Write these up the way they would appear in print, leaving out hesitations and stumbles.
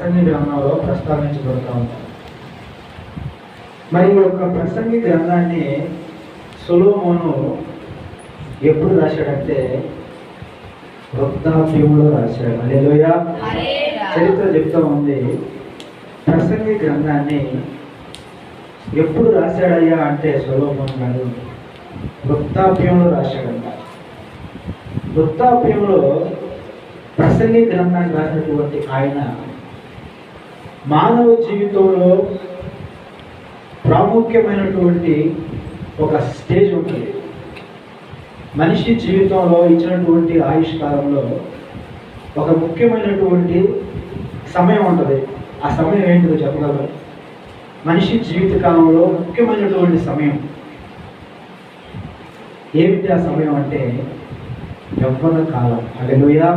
ప్రసంగి గ్రంథంలో ప్రస్తావించబడుతూ ఉంటారు. మరి ఈ యొక్క ప్రసంగి గ్రంథాన్ని సొలొమోను ఎప్పుడు రాశాడంటే వృద్ధాప్యంలో రాశాడు. హల్లెలూయా. చరిత్ర చెప్తా ఉంది, ప్రసంగి గ్రంథాన్ని ఎప్పుడు రాశాడయ్యా అంటే సొలొమోను గారు వృద్ధాప్యంలో రాశాడంట. వృద్ధాప్యంలో ప్రసంగి గ్రంథాన్ని రాసినటువంటి ఆయన మానవ జీవితంలో ప్రాముఖ్యమైనటువంటి ఒక స్టేజ్ ఉంటుంది. మనిషి జీవితంలో ఇచ్చినటువంటి ఆయుష్కాలంలో ఒక ముఖ్యమైనటువంటి సమయం ఉంటుంది. ఆ సమయం ఏంటిదో చెప్పగలరు? మనిషి జీవితకాలంలో ముఖ్యమైనటువంటి సమయం ఏమిటి? ఆ సమయం అంటే యవ్వన కాలం. హల్లెలూయా.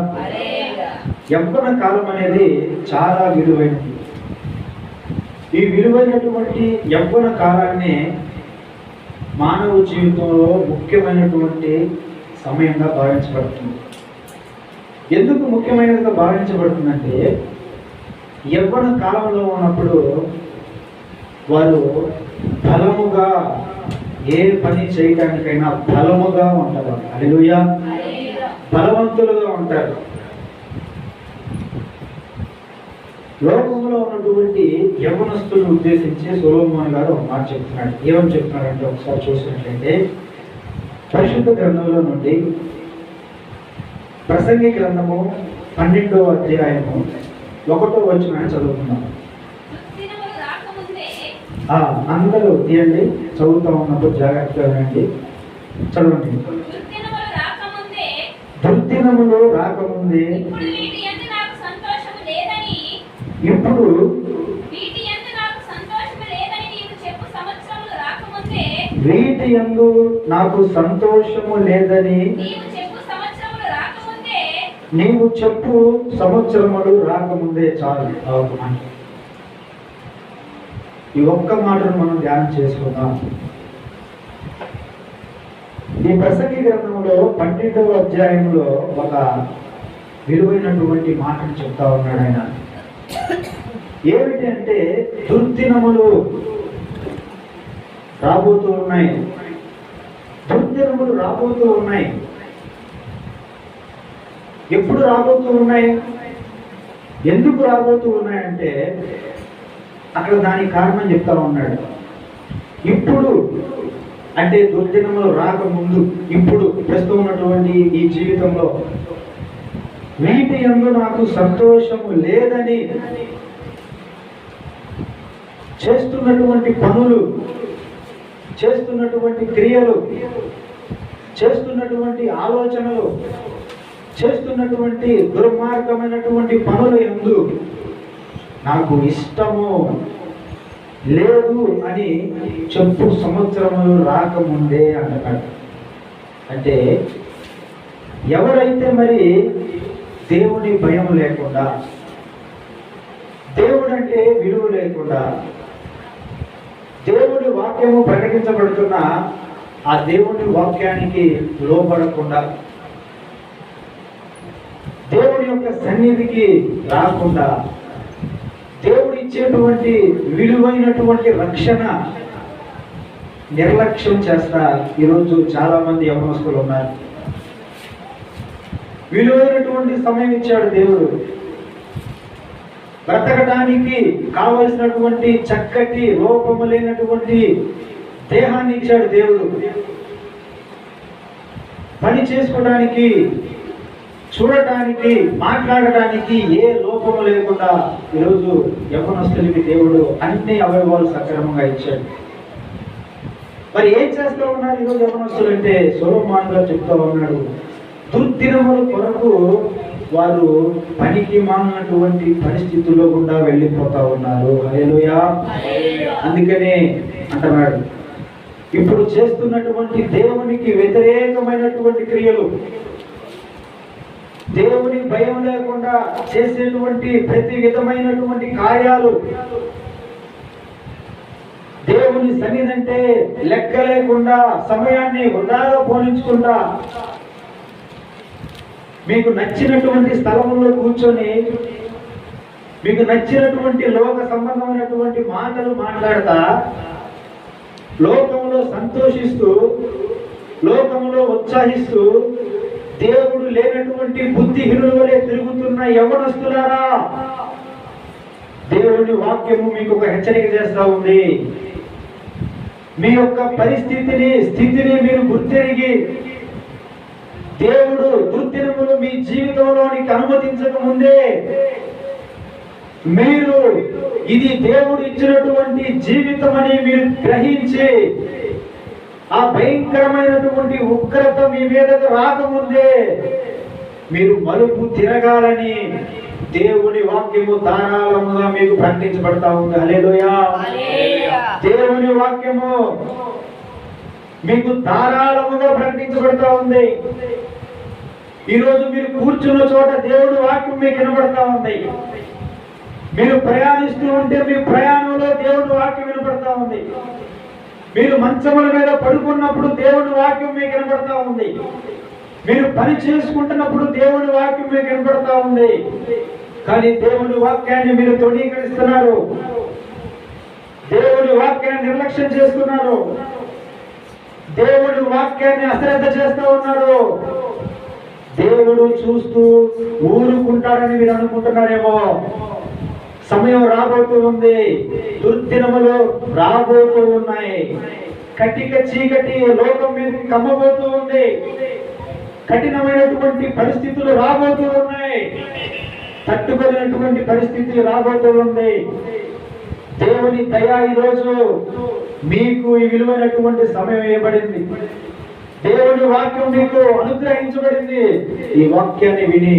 యవ్వన కాలం అనేది చాలా విలువైనది. ఈ విలువైనటువంటి యవ్వన కాలాన్ని మానవ జీవితంలో ముఖ్యమైనటువంటి సమయంగా భావించబడుతుంది. ఎందుకు ముఖ్యమైనదిగా భావించబడుతుందంటే యవ్వన కాలంలో ఉన్నప్పుడు వారు బలముగా ఏ పని చేయడానికైనా బలముగా ఉంటారు. హల్లెలూయా. బలవంతులుగా ఉంటారు. లోకంలో ఉన్నటువంటి యవ్వనస్తులను ఉద్దేశించి సొలొమోను గారు ఒక మాట చెప్తున్నాడు. ఏమని చెప్తున్నాడంటే ఒకసారి చూసినట్లయితే పరిశుద్ధ గ్రంథంలో నుండి ప్రసంగి గ్రంథము 12వ అధ్యాయము 1వ వచనాన్ని చదువుతున్నాం. అందరూ తీయండి, చదువుతా ఉన్నప్పుడు జాగ్రత్తగా వినండి, చదవండి. దుర్దినములు రాకముందే ఇప్పుడు వీటి యందు నాకు సంతోషము లేదని నీవు చెప్పు సంవత్సరములు రాకముందే. చాలు. ఈ ఒక్క మాటను మనం ధ్యానం చేసుకుందాం. ఈ ప్రసంగి గ్రంథంలో 12వ అధ్యాయంలో ఒక విలువైనటువంటి మాటను చెప్తా ఉన్నాడు ఆయన. ఏమిటి అంటే దుర్దినములు రాబోతూ ఉన్నాయి. దుర్దినములు రాబోతూ ఉన్నాయి. ఎప్పుడు రాబోతూ ఉన్నాయి? ఎందుకు రాబోతూ ఉన్నాయంటే అక్కడ దానికి కారణం చెప్తా ఉన్నాడు. ఇప్పుడు అంటే దుర్దినములు రాకముందు, ఇప్పుడు ప్రస్తుతం ఉన్నటువంటి ఈ జీవితంలో వీటి యందు నాకు సంతోషము లేదని చేస్తున్నటువంటి పనులు, చేస్తున్నటువంటి క్రియలు, చేస్తున్నటువంటి ఆలోచనలు, చేస్తున్నటువంటి దుర్మార్గమైనటువంటి పనుల యందు నాకు ఇష్టము లేదు అని చెప్పు సంవత్సరములు రాకముందే అంటాడు. అంటే ఎవరైతే మరి దేవుని భయం లేకుండా, దేవుడు అంటే విలువ లేకుండా, దేవుడి వాక్యము ప్రకటించబడుతున్న ఆ దేవుని వాక్యానికి లోబడకుండా, దేవుడి యొక్క సన్నిధికి రాకుండా, దేవుడు ఇచ్చేటువంటి విలువైనటువంటి రక్షణ నిర్లక్ష్యం చేస్తా ఈరోజు చాలా మంది యవ్వనస్తులు ఉన్నారు. విలువైనటువంటి సమయం ఇచ్చాడు దేవుడు, బ్రతకడానికి కావలసినటువంటి చక్కటి లోపము లేనటువంటి దేహాన్ని ఇచ్చాడు దేవుడు. పని చేసుకోవడానికి, చూడటానికి, మాట్లాడటానికి ఏ లోపము లేకుండా ఈరోజు యవ్వనస్తులకి దేవుడు అన్ని అవయవాలు సక్రమంగా ఇచ్చాడు. మరి ఏం చేస్తూ ఉన్నారు ఈరోజు యవ్వనస్తులు అంటే సొలొమోను గారు చెప్తా ఉన్నాడు, దుర్దినముల కొరకు వారు పనికి మాలినటువంటి పరిస్థితుల్లో గుండా వెళ్ళిపోతా ఉన్నారు. హల్లెలూయా. అందుకనే అంటున్నాడు, ఇప్పుడు చేస్తున్నటువంటి దేవునికి వ్యతిరేకమైనటువంటి క్రియలు, దేవుని భయం లేకుండా చేసేటువంటి ప్రతి విధమైనటువంటి కార్యాలు, దేవుని సన్నిధంటే లెక్క లేకుండా సమయాన్ని వృధాగా పోనించుకుంటా మీకు నచ్చినటువంటి స్థలంలో కూర్చొని మీకు నచ్చినటువంటి లోక సంబంధమైనటువంటి మాటలు మాట్లాడతా, లోకంలో సంతోషిస్తూ, లోకంలో ఉత్సాహిస్తూ, దేవుడు లేనటువంటి బుద్ధిహీనుల వలె తిరుగుతున్న యవ్వనస్తులారా, దేవుని వాక్యము మీకు ఒక హెచ్చరిక చేస్తా ఉంది. మీ యొక్క స్థితిని మీరు గుర్తెరిగి, దేవుడు దుర్దినములు మీ జీవితంలోనికి అనుమతించక ముందే మీరు ఇది దేవుడు ఇచ్చినటువంటి జీవితం అని మీరు గ్రహించి, ఆ భయంకరమైనటువంటి ఉగ్రత మీ మీదకు రాకముందే మీరు మలుపు తిరగాలని దేవుని వాక్యము ధారాళముగా మీకు ప్రకటించబడతా ఉంది. హల్లెలూయా. దేవుని వాక్యము మీకు ధారాళముగా ప్రకటించబడతా ఉంది. ఈరోజు మీరు కూర్చున్న చోట దేవుడి వాక్యం మీకు వినబడతా ఉంది. మీరు ప్రయాణిస్తూ ఉంటే మీ ప్రయాణంలో దేవుడి వాక్యం వినబడతా ఉంది. మీరు మంచముల మీద పడుకున్నప్పుడు దేవుని వాక్యం మీకు వినబడతా ఉంది. మీరు పని చేసుకుంటున్నప్పుడు దేవుని వాక్యం మీకు వినబడతా ఉంది. కానీ దేవుని వాక్యాన్ని మీరు తృణీకరిస్తున్నారు. దేవుని వాక్యాన్ని నిర్లక్ష్యం చేస్తున్నారు. దేవుడి వాక్యాన్ని అశ్రద్ధ చేస్తూ ఉన్నారు. దేవుడు చూస్తూ ఊరుకుంటాడని మీరు అనుకుంటున్నారేమో. సమయం రాబోతూ ఉంది. దుర్దినములు రాబోతూ ఉన్నాయి. కటిక చీకటి లోకం మీదకి కమ్మబోతూ ఉంది. కఠినమైనటువంటి పరిస్థితులు రాబోతూ ఉన్నాయి. తట్టుకోలేనటువంటి పరిస్థితి రాబోతూ ఉంది. దేవుని దయ ఈరోజు మీకు ఈ విలువైనటువంటి సమయం ఇవ్వబడింది. దేవుని వాక్యం మీకు అనుగ్రహించబడింది. ఈ వాక్యాన్ని విని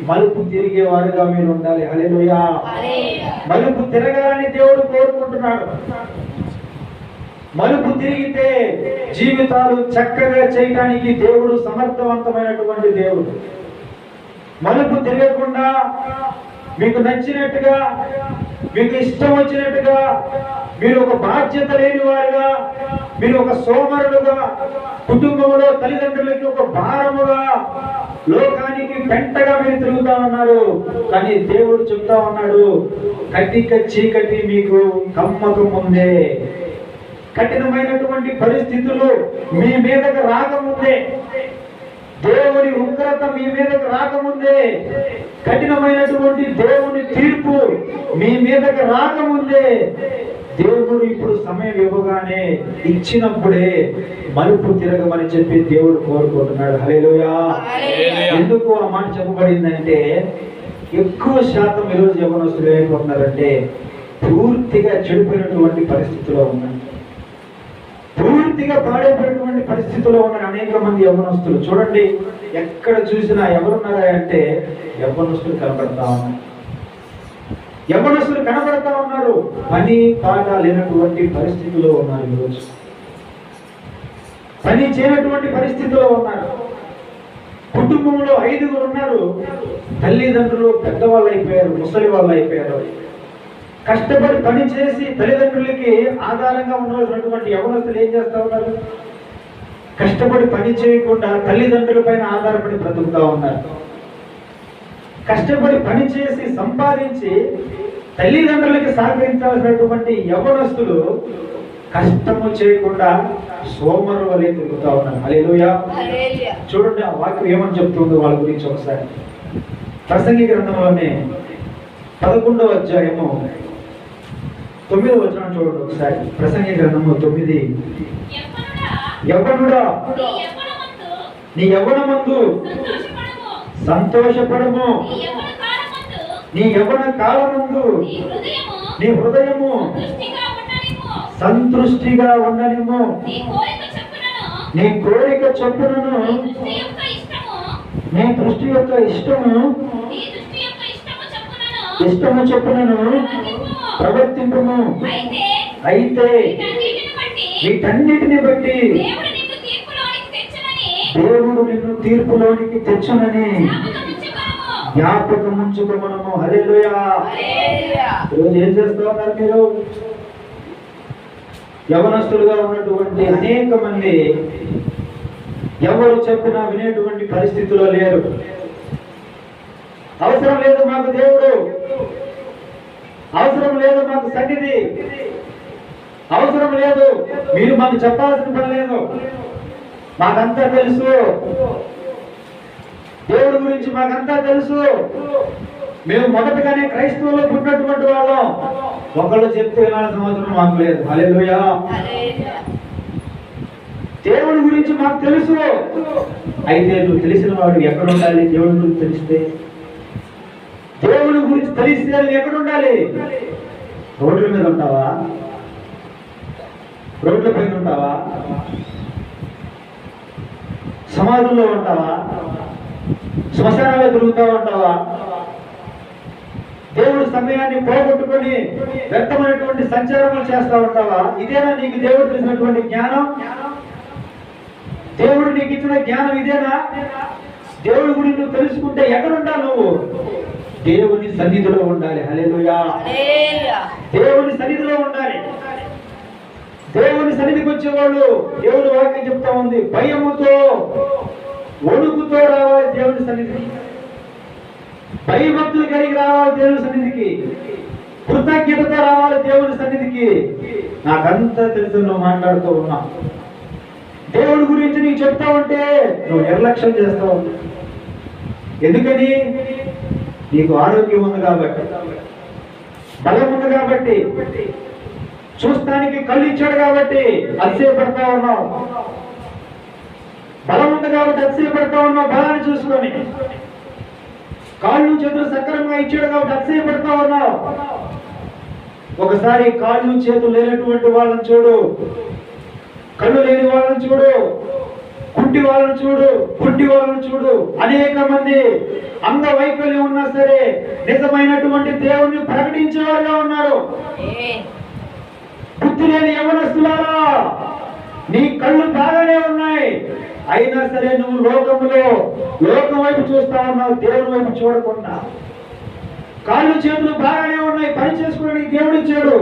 మలుపు తిరిగే వారుగా మీరు ఉండాలి. హల్లెలూయా. మలుపు తిరగాలని దేవుడు కోరుకుంటున్నాడు. మలుపు తిరిగితే జీవితాలు చక్కగా చేయడానికి దేవుడు సమర్థవంతమైనటువంటి దేవుడు. మలుపు తిరగకుండా మీకు నచ్చినట్టుగా, మీకు ఇష్టం వచ్చినట్టుగా, మీరు ఒక బాధ్యత లేని వారుగా, మీరు ఒక సోమరులుగా, కుటుంబంలో తల్లిదండ్రులకి ఒక భారముగా, లోకానికి పెంటగా మీరు తిరుగుతా ఉన్నారు. కానీ దేవుడు చెప్తా ఉన్నాడు, కటిక చీకటి మీకు కమ్మకం ఉందే. కఠినమైనటువంటి పరిస్థితులు మీ మీదకు రాకముందే, దేవుని ఉగ్రత మీ మీదకు రాకముందే, కఠినమైనటువంటి దేవుని తీర్పు మీ మీదకు రాకముందే, దేవుడు ఇప్పుడు సమయం ఇవ్వగానే ఇచ్చినప్పుడే మలుపు తిరగమని చెప్పి దేవుడు కోరుకుంటున్నాడు. హల్లెలూయా. ఎందుకు ఆ మాట చెప్పబడిందంటే, ఎక్కువ శాతం ఈరోజు యవ్వనస్తులు ఏమైపోతున్నారంటే పూర్తిగా చెడిపోయినటువంటి పరిస్థితిలో ఉన్నారు. పూర్తిగా పాడైపోయినటువంటి పరిస్థితుల్లో ఉన్న అనేక మంది యవ్వనస్తులు చూడండి. ఎక్కడ చూసినా ఎవరున్నారా అంటే యవ్వనస్తులు కనబడతా ఉన్నారు. యవ్వనస్తులు కనబడతా ఉన్నారు. పని పాట లేనటువంటి పరిస్థితుల్లో ఉన్నారు. ఈరోజు పని చేయనటువంటి పరిస్థితుల్లో ఉన్నారు. కుటుంబంలో 5 ఉన్నారు. తల్లిదండ్రులు పెద్దవాళ్ళు అయిపోయారు, ముసలి వాళ్ళు అయిపోయారు. కష్టపడి పని చేసి తల్లిదండ్రులకి ఆధారంగా ఉన్నటువంటి యవ్వనస్తులు ఏం చేస్తా ఉన్నారు? కష్టపడి పని చేయకుండా తల్లిదండ్రుల పైన ఆధారపడి బ్రతుకుతా ఉన్నారు. కష్టపడి పని చేసి సంపాదించి తల్లిదండ్రులకి సహకరించాల్సినటువంటి యవ్వనస్తులు కష్టము చేయకుండా సోమరు వలె తిరుగుతా ఉన్నారు. హల్లెలూయా. చూడండి ఆ వాక్యం ఏమని చెప్తుందో వాళ్ళ గురించి ఒకసారి. ప్రసంగి గ్రంథంలోనే 11వ అధ్యాయము 9వ వచనం చూడండి ఒకసారి. ప్రసంగి గ్రంథము 9. యవ్వనుడా నీ యవ్వనమందు సంతోషపడము, నీ యవ్వన కాలమందు నీ హృదయము సంతృష్టిగా ఉండనిము, నీ కోరిక చొప్పునను నీ దృష్టి యొక్క ఇష్టము చొప్పునను ప్రవర్తింపుము. అయితే వీటన్నిటిని బట్టి దేవుడు నిన్ను తీర్పులోనికి తెచ్చునని జ్ఞాపకం ఉంచుకోమనము. హల్లెలూయా. ఈరోజు ఏం చేస్తూ ఉన్నారు మీరు? యవనస్తులుగా ఉన్నటువంటి అనేక మంది ఎవరు చెప్పినా వినేటువంటి పరిస్థితిలో లేరు. అవసరం లేదు మాకు దేవుడు, అవసరం లేదు మాకు సన్నిధి, అవసరం లేదు, మీరు మాకు చెప్పాల్సిన పని లేదు, మాకంతా తెలుసు, దేవుడి గురించి మాకంతా తెలుసు, మేము మొదటగానే క్రైస్తవుల్లో పుట్టినటువంటి వాళ్ళం, ఒకళ్ళు చెప్తే వినాల్సిన అవసరం మాకు లేదు. హల్లెలూయా. దేవుడి గురించి మాకు తెలుసు. అయితే నువ్వు తెలిసిన వాడు ఎక్కడ ఉండాలి? దేవుడి గురించి తెలిస్తే, దేవుడి గురించి తెలిస్తే నువ్వు ఎక్కడ ఉండాలి? రోడ్ల మీద ఉంటావా? రోడ్ల పైన ఉంటావా? సమాధుల్లో ఉంటావా? శ్మశానాల్లో తిరుగుతూ ఉంటావా? దేవుడి సమయాన్ని పోగొట్టుకొని వ్యక్తమైనటువంటి సంచారములు చేస్తూ ఉంటావా? ఇదేనా నీకు దేవుడు తెలిసినటువంటి జ్ఞానం? దేవుడు నీకు ఇచ్చిన జ్ఞానం ఇదేనా? దేవుడి గురించి నువ్వు తెలుసుకుంటే ఎక్కడుంటావు నువ్వు? దేవుని సన్నిధిలో ఉండాలి. హల్లెలూయా. దేవుని సన్నిధిలో ఉండాలి. దేవుని సన్నిధికి వచ్చేవాళ్ళు దేవుని వాక్యం చెప్తా ఉంది, భయముతో వణుకుతో రావాలి దేవుని సన్నిధికి, భయభక్తులు కలిగి రావాలి దేవుని సన్నిధికి, కృతజ్ఞతతో రావాలి దేవుని సన్నిధికి. నాకంతా తెలుసు నువ్వు మాట్లాడుతూ ఉన్నావు. దేవుడి గురించి నీకు చెప్తా ఉంటే నువ్వు నిర్లక్ష్యం చేస్తావు. ఎందుకని? నీకు ఆరోగ్యం ఉంది కాబట్టి, బలం ఉంది కాబట్టి, చూస్తానికి కళ్ళు ఇచ్చాడు కాబట్టి అతిశయపడతా ఉన్నావు. బలం ఉంది కాబట్టి అతిశయపడతా ఉన్నావు బలాన్ని చూసుకొని. కాళ్ళు చేతులు సక్రమంగా ఇచ్చాడు కాబట్టి అతిశయపడతా ఉన్నావు. ఒకసారి కాళ్ళు చేతులు లేనటువంటి వాళ్ళని చూడు, కళ్ళు లేని వాళ్ళని చూడు, కుంటి వాళ్ళని చూడు, కుంటి వాళ్ళని చూడు. అనేక మంది అంగవైకల్యం ఉన్నా సరే నిజమైనటువంటి దేవుణ్ణి ప్రకటించేవారుగా ఉన్నారు. బుద్ధి లేని యవనస్తులారా, నీ కళ్ళు బాగానే ఉన్నాయి, అయినా సరే నువ్వు లోకం వైపు చూస్తా ఉన్నావు, దేవుని వైపు చూడకుండా. కాళ్ళు చేతులు బాగానే ఉన్నాయి, పని చేసుకోవడానికి దేవుడు ఇచ్చాడు,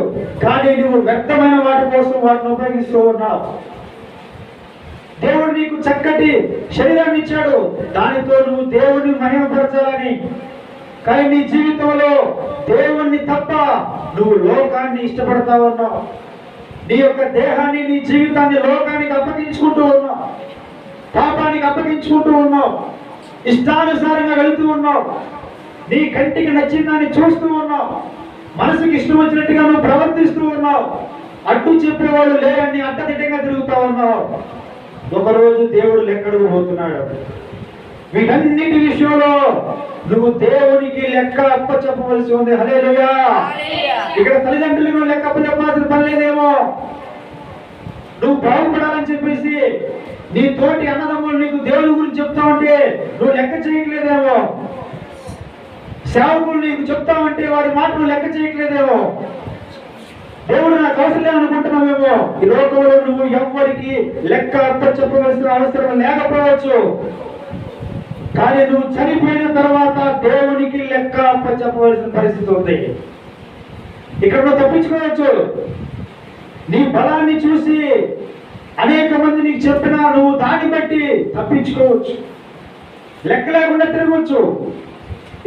కానీ నువ్వు వ్యక్తమైన వాటి కోసం వాటిని ఉపయోగిస్తూ ఉన్నావు. దేవుడు నీకు చక్కటి శరీరాన్ని ఇచ్చాడు, దానితో నువ్వు దేవుడిని మహిమపరచాలని. కానీ నీ జీవితంలో దేవుణ్ణి తప్ప నువ్వు లోకాన్ని ఇష్టపడతా ఉన్నావు. నీ యొక్క దేహాన్ని, నీ జీవితాన్ని లోకానికి అప్పగించుకుంటూ ఉన్నావు, పాపానికి అప్పగించుకుంటూ ఉన్నావు, ఇష్టానుసారంగా వెళుతూ ఉన్నావు, నీ కంటికి నచ్చిన దాన్ని చూస్తూ ఉన్నావు, మనసుకి ఇష్టం వచ్చినట్టుగా నువ్వు ప్రవర్తిస్తూ ఉన్నావు, అడ్డు చెప్పేవాళ్ళు లేరని అడ్డదిడ్డంగా తిరుగుతా ఉన్నావు. ఒకరోజు దేవుడు లెక్కడుగు పోతున్నాడు. వీటన్నిటి విషయంలో నువ్వు దేవునికి లెక్క అప్పచెప్పవలసి ఉంది. హల్లెలూయా. ఇక్కడ తల్లిదండ్రులకు లెక్క అప్పచెప్పాల్సిన పని లేదేమో. నువ్వు బాగుపడాలని చెప్పేసి నీ తోటి అన్నదమ్ములు నీకు దేవుని గురించి చెప్తా ఉంటే నువ్వు లెక్క చేయట్లేదేమో. సేవకులు నీకు చెప్తా ఉంటే వారి మాటలు లెక్క చేయట్లేదేమో. దేవుడు నాకు అవసరం అనుకుంటున్నావేమో. ఈ లోకంలో నువ్వు ఎవ్వరికి లెక్క అప్పచెప్పవలసిన అవసరం లేకపోవచ్చు, కానీ నువ్వు చనిపోయిన తర్వాత దేవునికి లెక్క అప్పచెప్పవలసిన పరిస్థితి ఉంది. ఇక్కడ నువ్వు తప్పించుకోవచ్చు. నీ బలాన్ని చూసి అనేక మంది నీకు చెప్పినా నువ్వు దాన్ని బట్టి తప్పించుకోవచ్చు, లెక్క లేకుండా తిరగవచ్చు,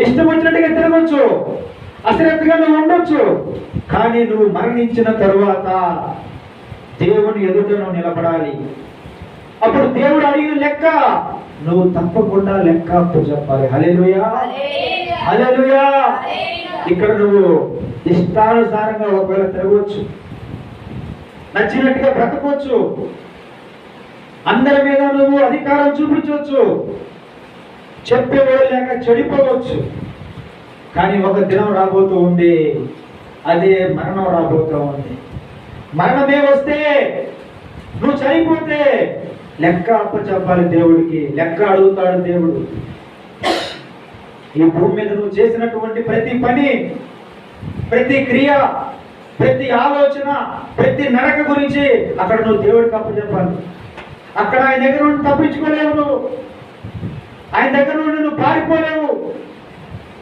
ఇష్టం వచ్చినట్టుగా తిరగవచ్చు, అశ్రద్ధగా నువ్వు ఉండొచ్చు. కానీ నువ్వు మరణించిన తరువాత దేవుని ఎదుట నువ్వు నిలబడాలి. అప్పుడు దేవుడు అడిగిన లెక్క నువ్వు తప్పకుండా లెక్క చెప్పాలి. హల్లెలూయా, హల్లెలూయా. ఇక్కడ నువ్వు ఇష్టానుసారంగా ఒకవేళ తిరగవచ్చు, నచ్చినట్టుగా బ్రతకవచ్చు, అందరి మీద నువ్వు అధికారం చూపించవచ్చు, చెప్పేవాడు లేక చెడిపోవచ్చు. కానీ ఒక దినం రాబోతూ ఉంది, అదే మరణం రాబోతూ ఉంది. మరణమే వస్తే, నువ్వు చనిపోతే లెక్క అప్పచెప్పాలి దేవుడికి. లెక్క అడుగుతాడు దేవుడు. ఈ భూమి మీద నువ్వు చేసినటువంటి ప్రతి పని, ప్రతి క్రియ, ప్రతి ఆలోచన, ప్రతి నడక గురించి అక్కడ నువ్వు దేవుడికి అప్పచెప్పాలి. అక్కడ ఆయన దగ్గర నుండి తప్పించుకోలేవు నువ్వు, ఆయన దగ్గర నుండి నువ్వు పారిపోలేవు,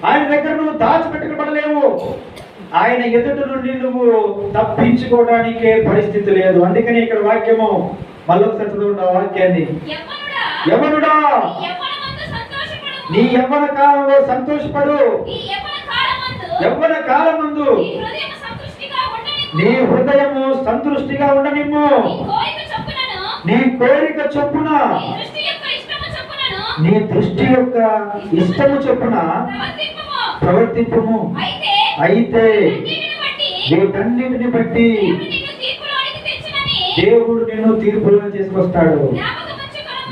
ఆయన దగ్గర నువ్వు దాచిపెట్టుకోబడలేవు, ఆయన ఎదుట నుండి నువ్వు తప్పించుకోవడానికే పరిస్థితి లేదు. అందుకని ఇక్కడ వాక్యము మళ్ళొకసారి చదువుకుంటా వాక్యాన్ని. యవ్వనుడా, నీ యవ్వన కాలంలో సంతోషపడు, యవ్వన కాలమందు నీ హృదయము సంతృష్టిగా ఉండనిమ్ము. నీ కోరిక చొప్పున నీ దృష్టి యొక్క ఇష్టము చొప్పున ప్రవర్తింపుము. అయితే వీటన్నిటిని బట్టి దేవుడు నిన్ను తీర్పులను తీసుకొస్తాడు.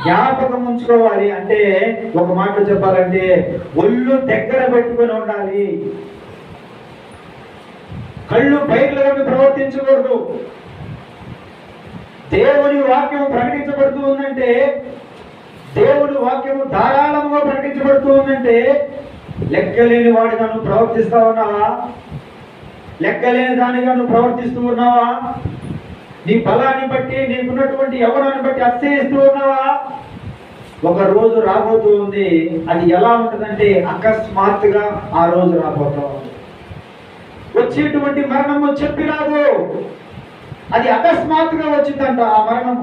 జ్ఞాపకం ఉంచుకోవాలి. అంటే ఒక మాట చెప్పాలంటే ఒళ్ళు దగ్గర పెట్టుకొని ఉండాలి. కళ్ళు బయలుగా ప్రవర్తించకూడదు. దేవుని వాక్యం ప్రకటించబడుతూ ఉందంటే, దేవుని వాక్యము ధారాళంగా ప్రకటించబడుతూ ఉందంటే లెక్కలేని వాడిగా నువ్వు ప్రవర్తిస్తా ఉన్నావా? లెక్కలేని దానిగా నువ్వు ప్రవర్తిస్తూ ఉన్నావా? నీ బలాన్ని బట్టి, నీకున్నటువంటి యవ్వనాన్ని బట్టి అతిశయిస్తూ ఉన్నావా? ఒక రోజు రాబోతూ ఉంది. అది ఎలా ఉంటుందంటే అకస్మాత్తుగా ఆ రోజు రాబోతా ఉంది. వచ్చేటువంటి మరణము చెప్పి రాదు, అది అకస్మాత్తుగా వచ్చిందంట ఆ మరణం.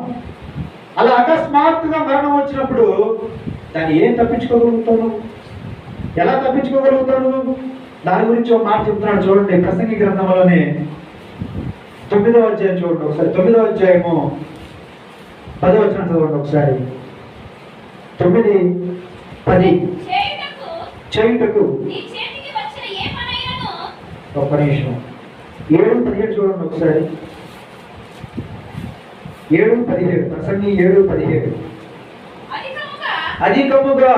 అలా అకస్మాత్తుగా మరణం వచ్చినప్పుడు దాన్ని ఏం తప్పించుకోగలుగుతాను? ఎలా తప్పించుకోగలుగుతాను? దాని గురించి ఒక మాట చెప్తున్నాడు చూడండి. ప్రసంగి గ్రంథంలోనే 9వ అధ్యాయం చూడండి ఒకసారి. 9వ అధ్యాయము 10వ వచనం చదవండి ఒకసారి. 9:10 చేయుటకు ఒక్క నిమిషం. 7:17 చూడండి ఒకసారి. 7:17 ప్రసంగి 7:17 అధికముగా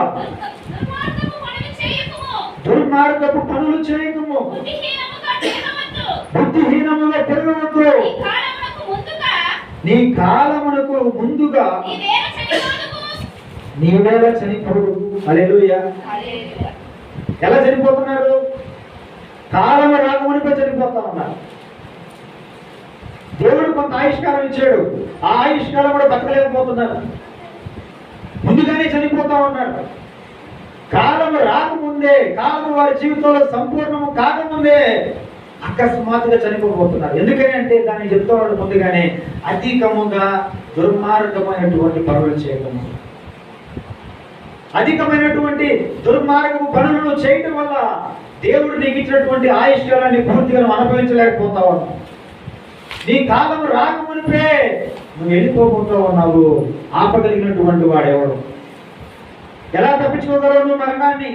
దుర్మార్గపు పనులు చేయకము, బుద్ధిహీనముగా తిరగవద్దు. నీ కాలమునకు ముందుగా నీవేళ చనిపోడు. హల్లెలూయా. ఎలా చనిపోతున్నారు? కాలము రాకమునిపై చనిపోతా ఉన్నారు. దేవుడు కొంత ఆయుష్కాలం ఇచ్చాడు. ఆ ఆయుష్కాలం కూడా బతకలేకపోతున్నారు. ముందుగానే చనిపోతా ఉన్నారు. కాలము రాకముందే, కాలము వారి జీవితంలో సంపూర్ణము కాకముందే అకస్మాత్తుగా చనిపోబోతున్నారు. ఎందుకని అంటే దాన్ని చెప్తున్నాడు ముందుగానే, అధికముగా దుర్మార్గమైనటువంటి పనులు చేయటము. అధికమైనటువంటి దుర్మార్గపు పనులను చేయటం వల్ల దేవుడు నీకు ఇచ్చినటువంటి ఆయుష్కాలాన్ని పూర్తిగా అనుభవించలేకపోతా ఉన్నావు. నీ కాలం రాకమునిపే నువ్వు వెళ్ళిపోబోతూ ఉన్నావు. ఆపగలిగినటువంటి వాడెవడు? ఎలా తప్పించుకోగలవు నువ్వు మరణాన్ని?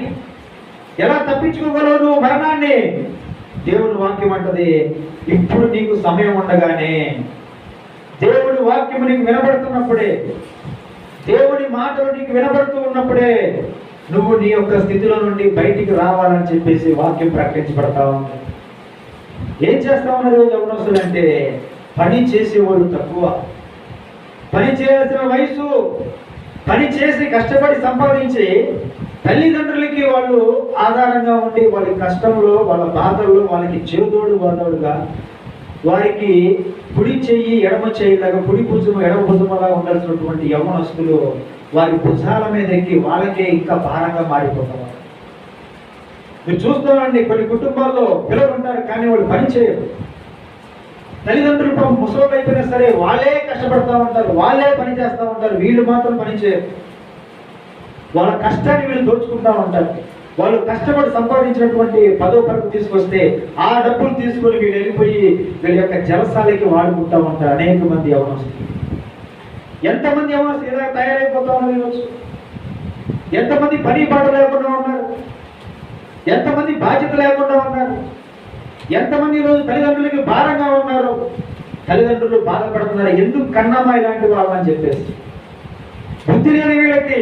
ఎలా తప్పించుకోగలవు నువ్వు మరణాన్ని? దేవుని వాక్యం అంటది, ఇప్పుడు నీకు సమయం ఉండగానే, దేవుని వాక్యము నీకు వినబడుతున్నప్పుడే, దేవుని మాటలు నీకు వినబడుతూ ఉన్నప్పుడే నువ్వు నీ యొక్క స్థితిలో నుండి బయటికి రావాలని చెప్పేసి వాక్యం ప్రకటించబడతా ఉంది. ఏం చేస్తా ఉన్నారు యవ్వనస్తులు అంటే, పని చేసేవాళ్ళు తక్కువ. పని చేయాల్సిన వయసు, పని చేసి కష్టపడి సంపాదించి తల్లిదండ్రులకి వాళ్ళు ఆధారంగా ఉండి వాళ్ళ కష్టంలో, వాళ్ళ బాధల్లో వాళ్ళకి చేదోడు వాదోడుగా, వారికి కుడి చెయ్యి ఎడమ చెయ్యిలాగా, కుడి భుజము ఎడమ భుజములా ఉండాల్సినటువంటి యవ్వనస్తులు వారి భుజాల మీద ఎక్కి వాళ్ళకే ఇంకా భారంగా మారిపోతారు. మీరు చూస్తానండి, కొన్ని కుటుంబాల్లో పిల్లలు ఉంటారు కానీ వాళ్ళు పని చేయరు. తల్లిదండ్రులు ముసలు అయిపోయినా సరే వాళ్ళే కష్టపడతా ఉంటారు, వాళ్ళే పని చేస్తూ ఉంటారు. వీళ్ళు మాత్రం పని చేయరు. వాళ్ళ కష్టాన్ని వీళ్ళు దోచుకుంటా ఉంటారు. వాళ్ళు కష్టపడి సంపాదించినటువంటి 10వ తరగతి తీసుకొస్తే ఆ డబ్బులు తీసుకొని వీళ్ళు వెళ్ళిపోయి వీళ్ళ యొక్క జలసాలకి వాడుకుంటా ఉంటారు అనేక మంది యవ్వనస్తులు. ఎంతమంది యవ్వనస్తులు ఇలా తయారైపోతా ఉన్నారు ఈరోజు? ఎంతమంది పని పాట లేకుండా ఉన్నారు? ఎంతమంది బాధ్యత లేకుండా ఉన్నారు? ఎంతమంది ఈరోజు తల్లిదండ్రులకి భారంగా ఉన్నారు? తల్లిదండ్రులు బాధపడుతున్నారు, ఎందుకు కన్నామా ఇలాంటి వాళ్ళని చెప్పేసి. బుద్ధి లేని వీళ్ళకి,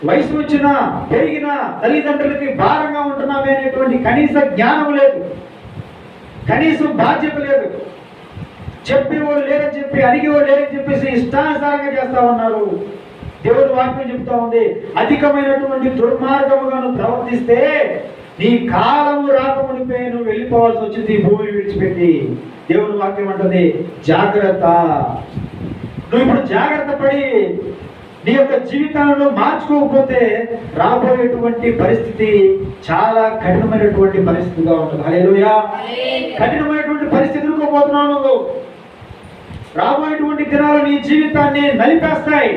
వయసు వచ్చినా పెరిగినా తల్లిదండ్రులకి భారంగా ఉంటున్నామే అనేటువంటి కనీస జ్ఞానం లేదు, కనీసం బాధ్యత లేదు. చెప్పేవాడు లేరని చెప్పి, అడిగేవాడు లేరని చెప్పేసి ఇష్టానుసారంగా చేస్తా ఉన్నారు. దేవుడు వాక్యం చెప్తా ఉంది, అధికమైనటువంటి దుర్మార్గముగా నువ్వు ప్రవర్తిస్తే నీ కాలము రాకమునిపై నువ్వు వెళ్ళిపోవాల్సి వచ్చింది ఈ భూమిని విడిచిపెట్టి. దేవుని వాక్యం అంటది, జాగ్రత్త. నువ్వు ఇప్పుడు జాగ్రత్త పడి నీ యొక్క జీవితాలను మార్చుకోకపోతే రాబోయేటువంటి పరిస్థితి చాలా కఠినమైనటువంటి పరిస్థితిగా ఉంటుంది. హల్లెలూయా. కఠినమైనటువంటి పరిస్థితి ఎదుర్కోబోతున్నావు నువ్వు. రాబోయేటువంటి దినాలు నీ జీవితాన్ని నలిపేస్తాయి.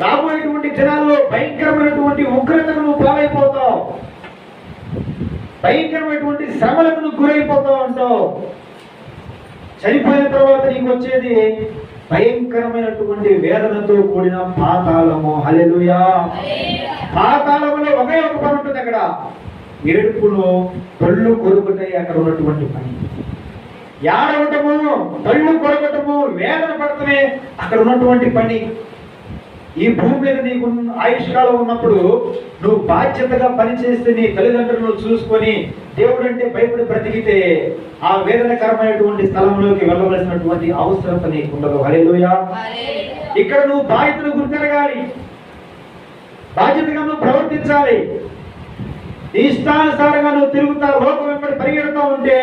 రాబోయేటువంటి దినాల్లో భయంకరమైనటువంటి ఉగ్రతకు నువ్వు పాలైపోతావు. భయంకరమైనటువంటి శ్రమలకు నువ్వు గురైపోతూ ఉంటావు. చనిపోయిన తర్వాత నీకు వచ్చేది భయంకరమైనటువంటి వేదనతో కూడిన పాతాళము. హల్లెలూయా. పాతాళములో ఒకే ఒక పని ఉంటుంది, అక్కడ ఏడుపును పళ్ళు కొరుకుతాయి. అక్కడ ఉన్నటువంటి పని ఏడవటము, పళ్ళు కొరకటము, వేదన పడటమే అక్కడ ఉన్నటువంటి పని. ఈ భూమి మీద నీకు ఆయుష్కాలం ఉన్నప్పుడు నువ్వు బాధ్యతగా పనిచేస్తే నీ తల్లిదండ్రులను చూసుకొని దేవుడు అంటే భయపడి బ్రతికితే ఆ వేదనకరమైనటువంటి స్థలంలోకి వెళ్ళవలసినటువంటి అవసరత నీకు ఉండదు. హల్లెలూయా. ఇక్కడ నువ్వు బాధ్యతను గుర్తిరగాలి, బాధ్యతగా నువ్వు ప్రవర్తించాలి. నీ ఇష్టానుసారంగా నువ్వు తిరుగుతా లోకం వెంబడి పరిగెడుతూ ఉంటే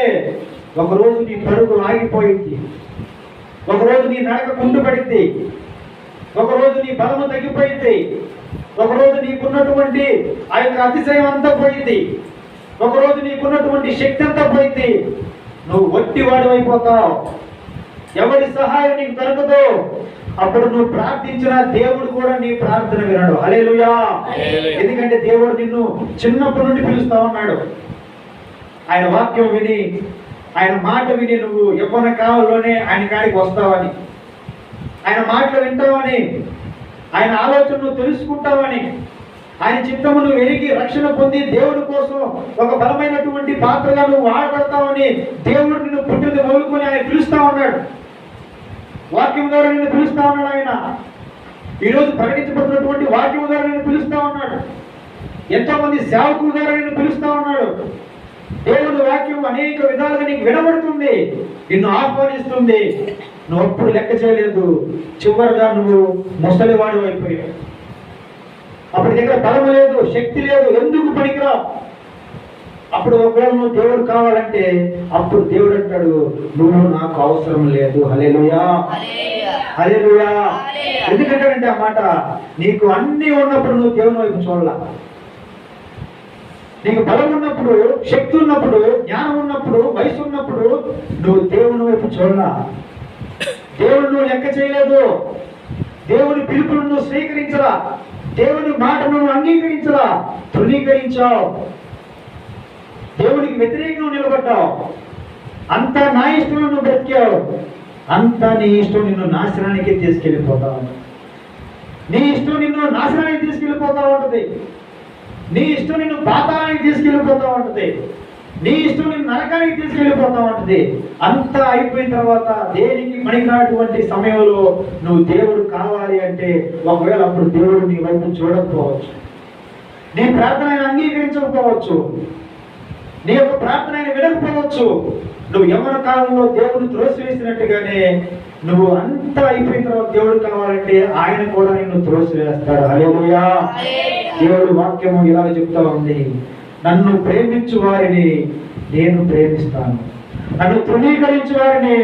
ఒకరోజు నీ పరుగు ఆగిపోయింది, ఒకరోజు నీ నడక కుంటుపడింది, ఒకరోజు నీ బలము తగ్గిపోయింది, ఒకరోజు నీకున్నటువంటి ఆ యొక్క అతిశయం అంతా పోయింది, ఒకరోజు నీకున్నటువంటి శక్తి అంతా పోయింది. నువ్వు వట్టివాడు అయిపోతావు, ఎవరి సహాయం నీకు దొరకదు. అప్పుడు నువ్వు ప్రార్థించిన దేవుడు కూడా నీ ప్రార్థన వినడు. హల్లెలూయా. ఎందుకంటే దేవుడు నిన్ను చిన్నప్పటి నుండి పిలుస్తా ఉన్నాడు. ఆయన వాక్యం విని, ఆయన మాట విని నువ్వు యవ్వన కాలంలోనే ఆయన కాడికి వస్తావని, ఆయన మాటలు వింటావని, ఆయన ఆలోచన నువ్వు తెలుసుకుంటావని, ఆయన చిత్తము నువ్వు వెలిగి రక్షణ పొంది దేవుడి కోసం ఒక బలమైనటువంటి పాత్రగా నువ్వు వాడబడతావని దేవుడు నిన్ను పుట్టిన మొదలుకొని ఆయన పిలుస్తా ఉన్నాడు. వాక్యం ద్వారా నిన్ను పిలుస్తా ఉన్నాడు. ఆయన ఈరోజు ప్రకటించబడినటువంటి వాక్యం ద్వారా నిన్ను పిలుస్తా ఉన్నాడు. ఎంతో మంది సేవకుల ద్వారా నిన్ను పిలుస్తా ఉన్నాడు. దేవుడి వాక్యం అనేక విధాలుగా నీకు వినబడుతుంది, నిన్ను ఆహ్వానిస్తుంది. నువ్వు అప్పుడు లెక్క చేయలేదు, చివరిగా నువ్వు ముసలివాడు అయిపోయావు. అప్పటి దగ్గర బలం లేదు, శక్తి లేదు, ఎందుకు పనికిరావు. అప్పుడు ఒకవేళ నువ్వు దేవుడు కావాలంటే అప్పుడు దేవుడు అంటాడు, నువ్వు నాకు అవసరం లేదు. హల్లెలూయా. హల్లెలూయా. ఎందుకంటాడంటే ఆ మాట, నీకు అన్ని ఉన్నప్పుడు నువ్వు దేవుని వైపు చూడాల. నీకు బలం ఉన్నప్పుడు, శక్తి ఉన్నప్పుడు, జ్ఞానం ఉన్నప్పుడు, వయసు ఉన్నప్పుడు నువ్వు దేవుని వైపు చూడాల. దేవుడు నువ్వు లెక్క చేయలేదు, దేవుని పిలుపును నువ్వు స్వీకరించరా, దేవుని మాటను నువ్వు అంగీకరించరా, తృణీకరించావు, దేవునికి వ్యతిరేకంగా నిలబడ్డావు. అంతా నా ఇష్టం నువ్వు బ్రతికావు, అంతా నీ ఇష్టం నిన్ను నాశనానికి తీసుకెళ్ళిపోతావు. నీ ఇష్టం నిన్ను నాశనానికి తీసుకెళ్ళిపోతా ఉంటుంది, నీ ఇష్టం నిన్ను పాతాళానికి తీసుకెళ్ళిపోతా ఉంటుంది, నీ ఇష్టం నిన్ను నరకానికి తీసుకెళ్ళిపోతా ఉంటుంది. అంతా అయిపోయిన తర్వాత దేనికి పనికిరాటువంటి సమయంలో నువ్వు దేవుడు కావాలి అంటే ఒకవేళ అప్పుడు దేవుడు నీ వైపు చూడకపోవచ్చు, నీ ప్రార్థన ఆయన అంగీకరించకపోవచ్చు, నీ యొక్క ప్రార్థన ఆయన వినకపోవచ్చు. నువ్వు యవ్వన కాలంలో దేవుడు త్రోసివేసినట్టుగానే నువ్వు అంతా అయిపోయిన తర్వాత దేవుడు కావాలంటే ఆయన కూడా నిన్ను త్రోసివేస్తాడు. హల్లెలూయా. దేవుడు వాక్యము ఇలాగ చెప్తా ఉంది, నన్ను ప్రేమించు వారిని నేను ప్రేమిస్తాను, నన్ను తృణీకరించు వారిని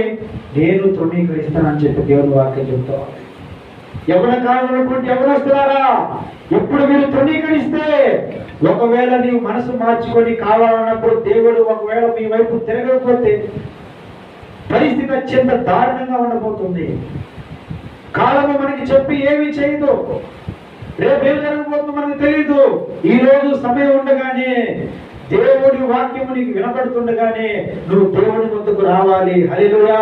నేను తృణీకరిస్తానని చెప్పి దేవుని వాక్యం చెప్తా ఉంది. యవ్వన కాలంలో ఉన్నటువంటి యవ్వనస్తులారా, ఎప్పుడు మీరు తృణీకరిస్తే, ఒకవేళ నీవు మనసు మార్చుకొని కావాలన్నప్పుడు దేవుడు ఒకవేళ మీ వైపు తిరగకపోతే పరిస్థితి అత్యంత దారుణంగా ఉండబోతుంది. కాలము మనకి చెప్పి ఏమీ చేయదు, రేపేం జరగబోతుందో మనకు తెలియదు. ఈ రోజు సమయం ఉండగానే, దేవుడి వాక్యము నీకు వినపడుతుండగానే నువ్వు దేవుడి వద్దకు రావాలి. హల్లెలూయా.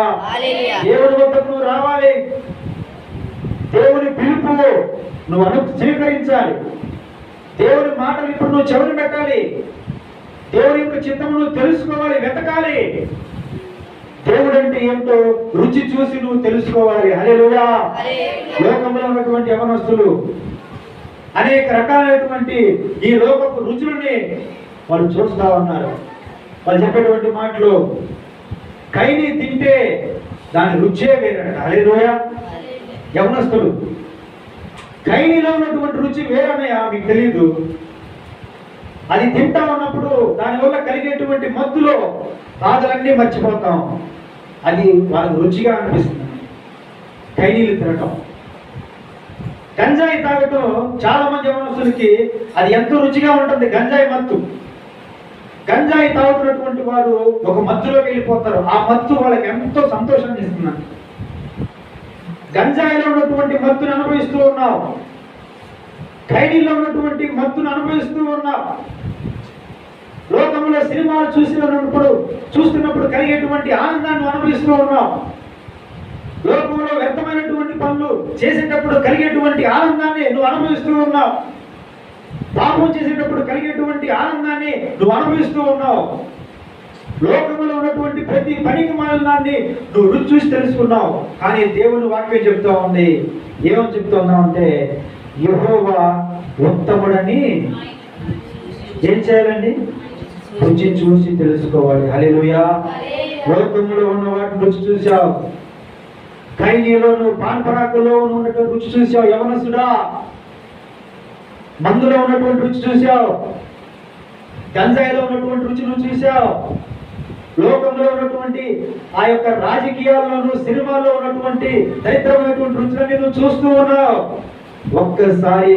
దేవుడి వద్దకు నువ్వు రావాలి. దేవుని పిలుపు నువ్వు స్వీకరించాలి. దేవుని మాటలు ఇప్పుడు నువ్వు చెవిని పెట్టాలి. దేవుని యొక్క చిత్తము నువ్వు తెలుసుకోవాలి, వెతకాలి. దేవుడు అంటే ఏమిటో రుచి చూసి నువ్వు తెలుసుకోవాలి. హల్లెలూయా. లోకంలో ఉన్నటువంటి యవనస్తులు అనేక రకాలైనటువంటి ఈ లోకపు రుచులని వాళ్ళు చూస్తా ఉన్నారు. వాళ్ళు చెప్పేటువంటి మాటలు, కైని తింటే దాని రుచే వేరట. హల్లెలూయా. యవనస్తులు, కైనిలో ఉన్నటువంటి రుచి వేరనయా మీకు తెలియదు. అది తింటా ఉన్నప్పుడు దానివల్ల కలిగేటువంటి మత్తులో బాధలన్నీ మర్చిపోతాం. అది వాళ్ళకి రుచిగా అనిపిస్తుంది. కైనీలు తినటం, గంజాయి తాగటం చాలా మంది యవనస్తులకి అది ఎంతో రుచిగా ఉంటుంది. గంజాయి మత్తు, గంజాయి తాగుతున్నటువంటి వారు ఒక మత్తులోకి వెళ్ళిపోతారు. ఆ మత్తు వాళ్ళకి ఎంతో సంతోషాన్ని ఇస్తుంది. గంజాయిలో ఉన్నటువంటి మత్తును అనుభవిస్తూ ఉన్నావు, ఖైనీలో ఉన్నటువంటి మత్తును అనుభవిస్తూ ఉన్నావు. లోకంలో సినిమాలు చూస్తున్నప్పుడు కలిగేటువంటి ఆనందాన్ని అనుభవిస్తూ ఉన్నాం. లోకంలో వ్యర్థమైనటువంటి పనులు చేసేటప్పుడు కలిగేటువంటి ఆనందాన్ని నువ్వు అనుభవిస్తూ ఉన్నావు. పాపం చేసేటప్పుడు కలిగేటువంటి ఆనందాన్ని నువ్వు అనుభవిస్తూ ఉన్నావు. లోకంలో ఉన్నటువంటి ప్రతి పనికి మాలినాన్ని నువ్వు రుచి చూసి తెలుసుకున్నావు. కానీ దేవుని వాక్యం చెప్తా ఉంది, ఏమని చెప్తున్నావు అంటే, యెహోవా ఉత్తముడని ఏం చేయాలండి? రుచి చూసి తెలుసుకోవాలి. హల్లెలూయా. లోకంలో ఉన్న వాటిని రుచి చూసావు. కైనీలో నువ్వు పాన్పరాకులో ఉన్నటువంటి రుచి చూసావు. యవనసుడా, మందులో ఉన్నటువంటి రుచి చూసావు. గంజాయిలో ఉన్నటువంటి రుచి నువ్వు చూసావు. లోకంలో ఉన్నటువంటి ఆ యొక్క రాజకీయాల్లోనూ సినిమాల్లో ఉన్నటువంటి దరిద్రమైనటువంటి రుచులన్నీ నువ్వు చూస్తూ ఉన్నావు. ఒక్కసారి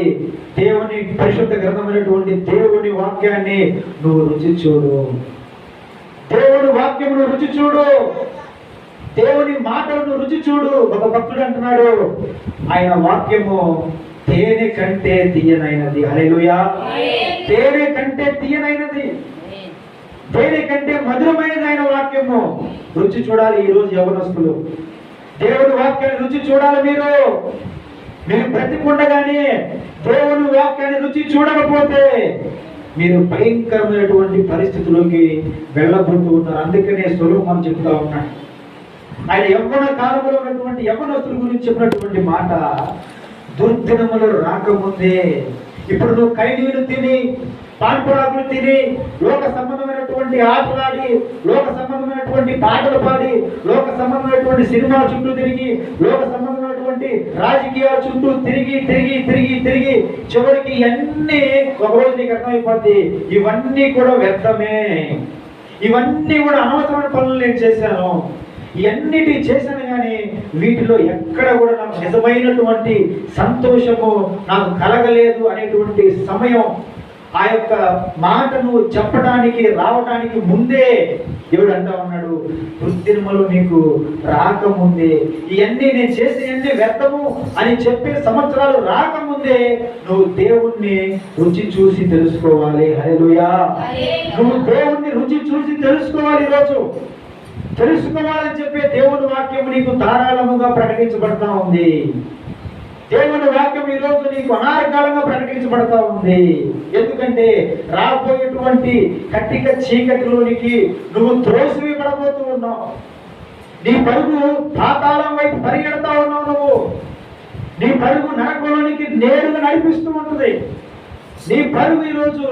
దేవుని పరిశుద్ధ గ్రంథమైనటువంటి దేవుని వాక్యాన్ని నువ్వు రుచి చూడు. దేవుని వాక్యమును రుచి చూడు. దేవుని మాటలను రుచి చూడు. ఒక భక్తుడు అంటున్నాడు, ఆయన వాక్యము తేనె కంటే తీయనైనది. హల్లెలూయా. తేనె కంటే తీయనైనది, తేనె కంటే మధురమైనది ఆయన వాక్యము. రుచి చూడాలి. ఈ రోజు యవనస్తులు దేవుని వాక్యాన్ని రుచి చూడాలి. మీరు బ్రతికుండగానే దేవుని వాక్యాన్ని రుచి చూడకపోతే మీరు భయంకరమైనటువంటి పరిస్థితుల్లోకి వెళ్ళబోతూ ఉన్నారు. అందుకనే సొలొమోను చెప్తా ఉన్నాడు, ఆయన యవ్వన కాలంలో ఉన్నటువంటి యవ్వనస్తుల గురించి చెప్పినటువంటి మాట, దుర్దినములు రాకముందే. ఇప్పుడు నువ్వు కైనీలు తిని, పాన్పురాకులు తిని, లోక సంబంధమైనటువంటి ఆటలాడి, లోక సంబంధమైనటువంటి పాటలు పాడి, లోక సంబంధమైనటువంటి సినిమా చుట్టూ తిరిగి, లోక సంబంధమైనటువంటి రాజకీయాల చుట్టూ తిరిగి తిరిగి తిరిగి తిరిగి చివరికి ఇవన్నీ ఒకరోజు నీకు అర్థమైపోద్ది, ఇవన్నీ కూడా వ్యర్థమే, ఇవన్నీ కూడా అనవసరమైన పనులు నేను చేశాను, ఇవన్నిటి చేశాను, కానీ వీటిలో ఎక్కడ కూడా నాకు నిజమైనటువంటి సంతోషము నాకు కలగలేదు అనేటువంటి సమయం ఆ యొక్క మాటను చెప్పడానికి రావడానికి ముందే దేవుడు అంటా ఉన్నాడు, దుర్దినములు నీకు రాకముందే, ఇవన్నీ నేను చేసేవన్నీ వ్యర్థము అని చెప్పే సంవత్సరాలు రాకముందే నువ్వు దేవుణ్ణి రుచి చూసి తెలుసుకోవాలి. హల్లెలూయా. నువ్వు దేవుణ్ణి రుచి చూసి తెలుసుకోవాలి. ఈరోజు తెలుసుకోవాలని చెప్పే దేవుని వాక్యం నీకు ధారాళముగా ప్రకటించబడతా ఉంది. దేవుని వాక్యం ఈ రోజు నీకు అనారకాలంగా ప్రకటించబడతా ఉంది. ఎందుకంటే రాబోయేటువంటి కట్టిక చీకటిలోనికి నువ్వు త్రోసివేయబడబోతూ ఉన్నావు. నీ పరుగు పాతాళం వైపు పరిగెడతా ఉన్నావు. నీ పరుగు నరకంలోనికి నేరుగా నడిపిస్తూ ఉంటుంది. నీ పరుగు ఈరోజు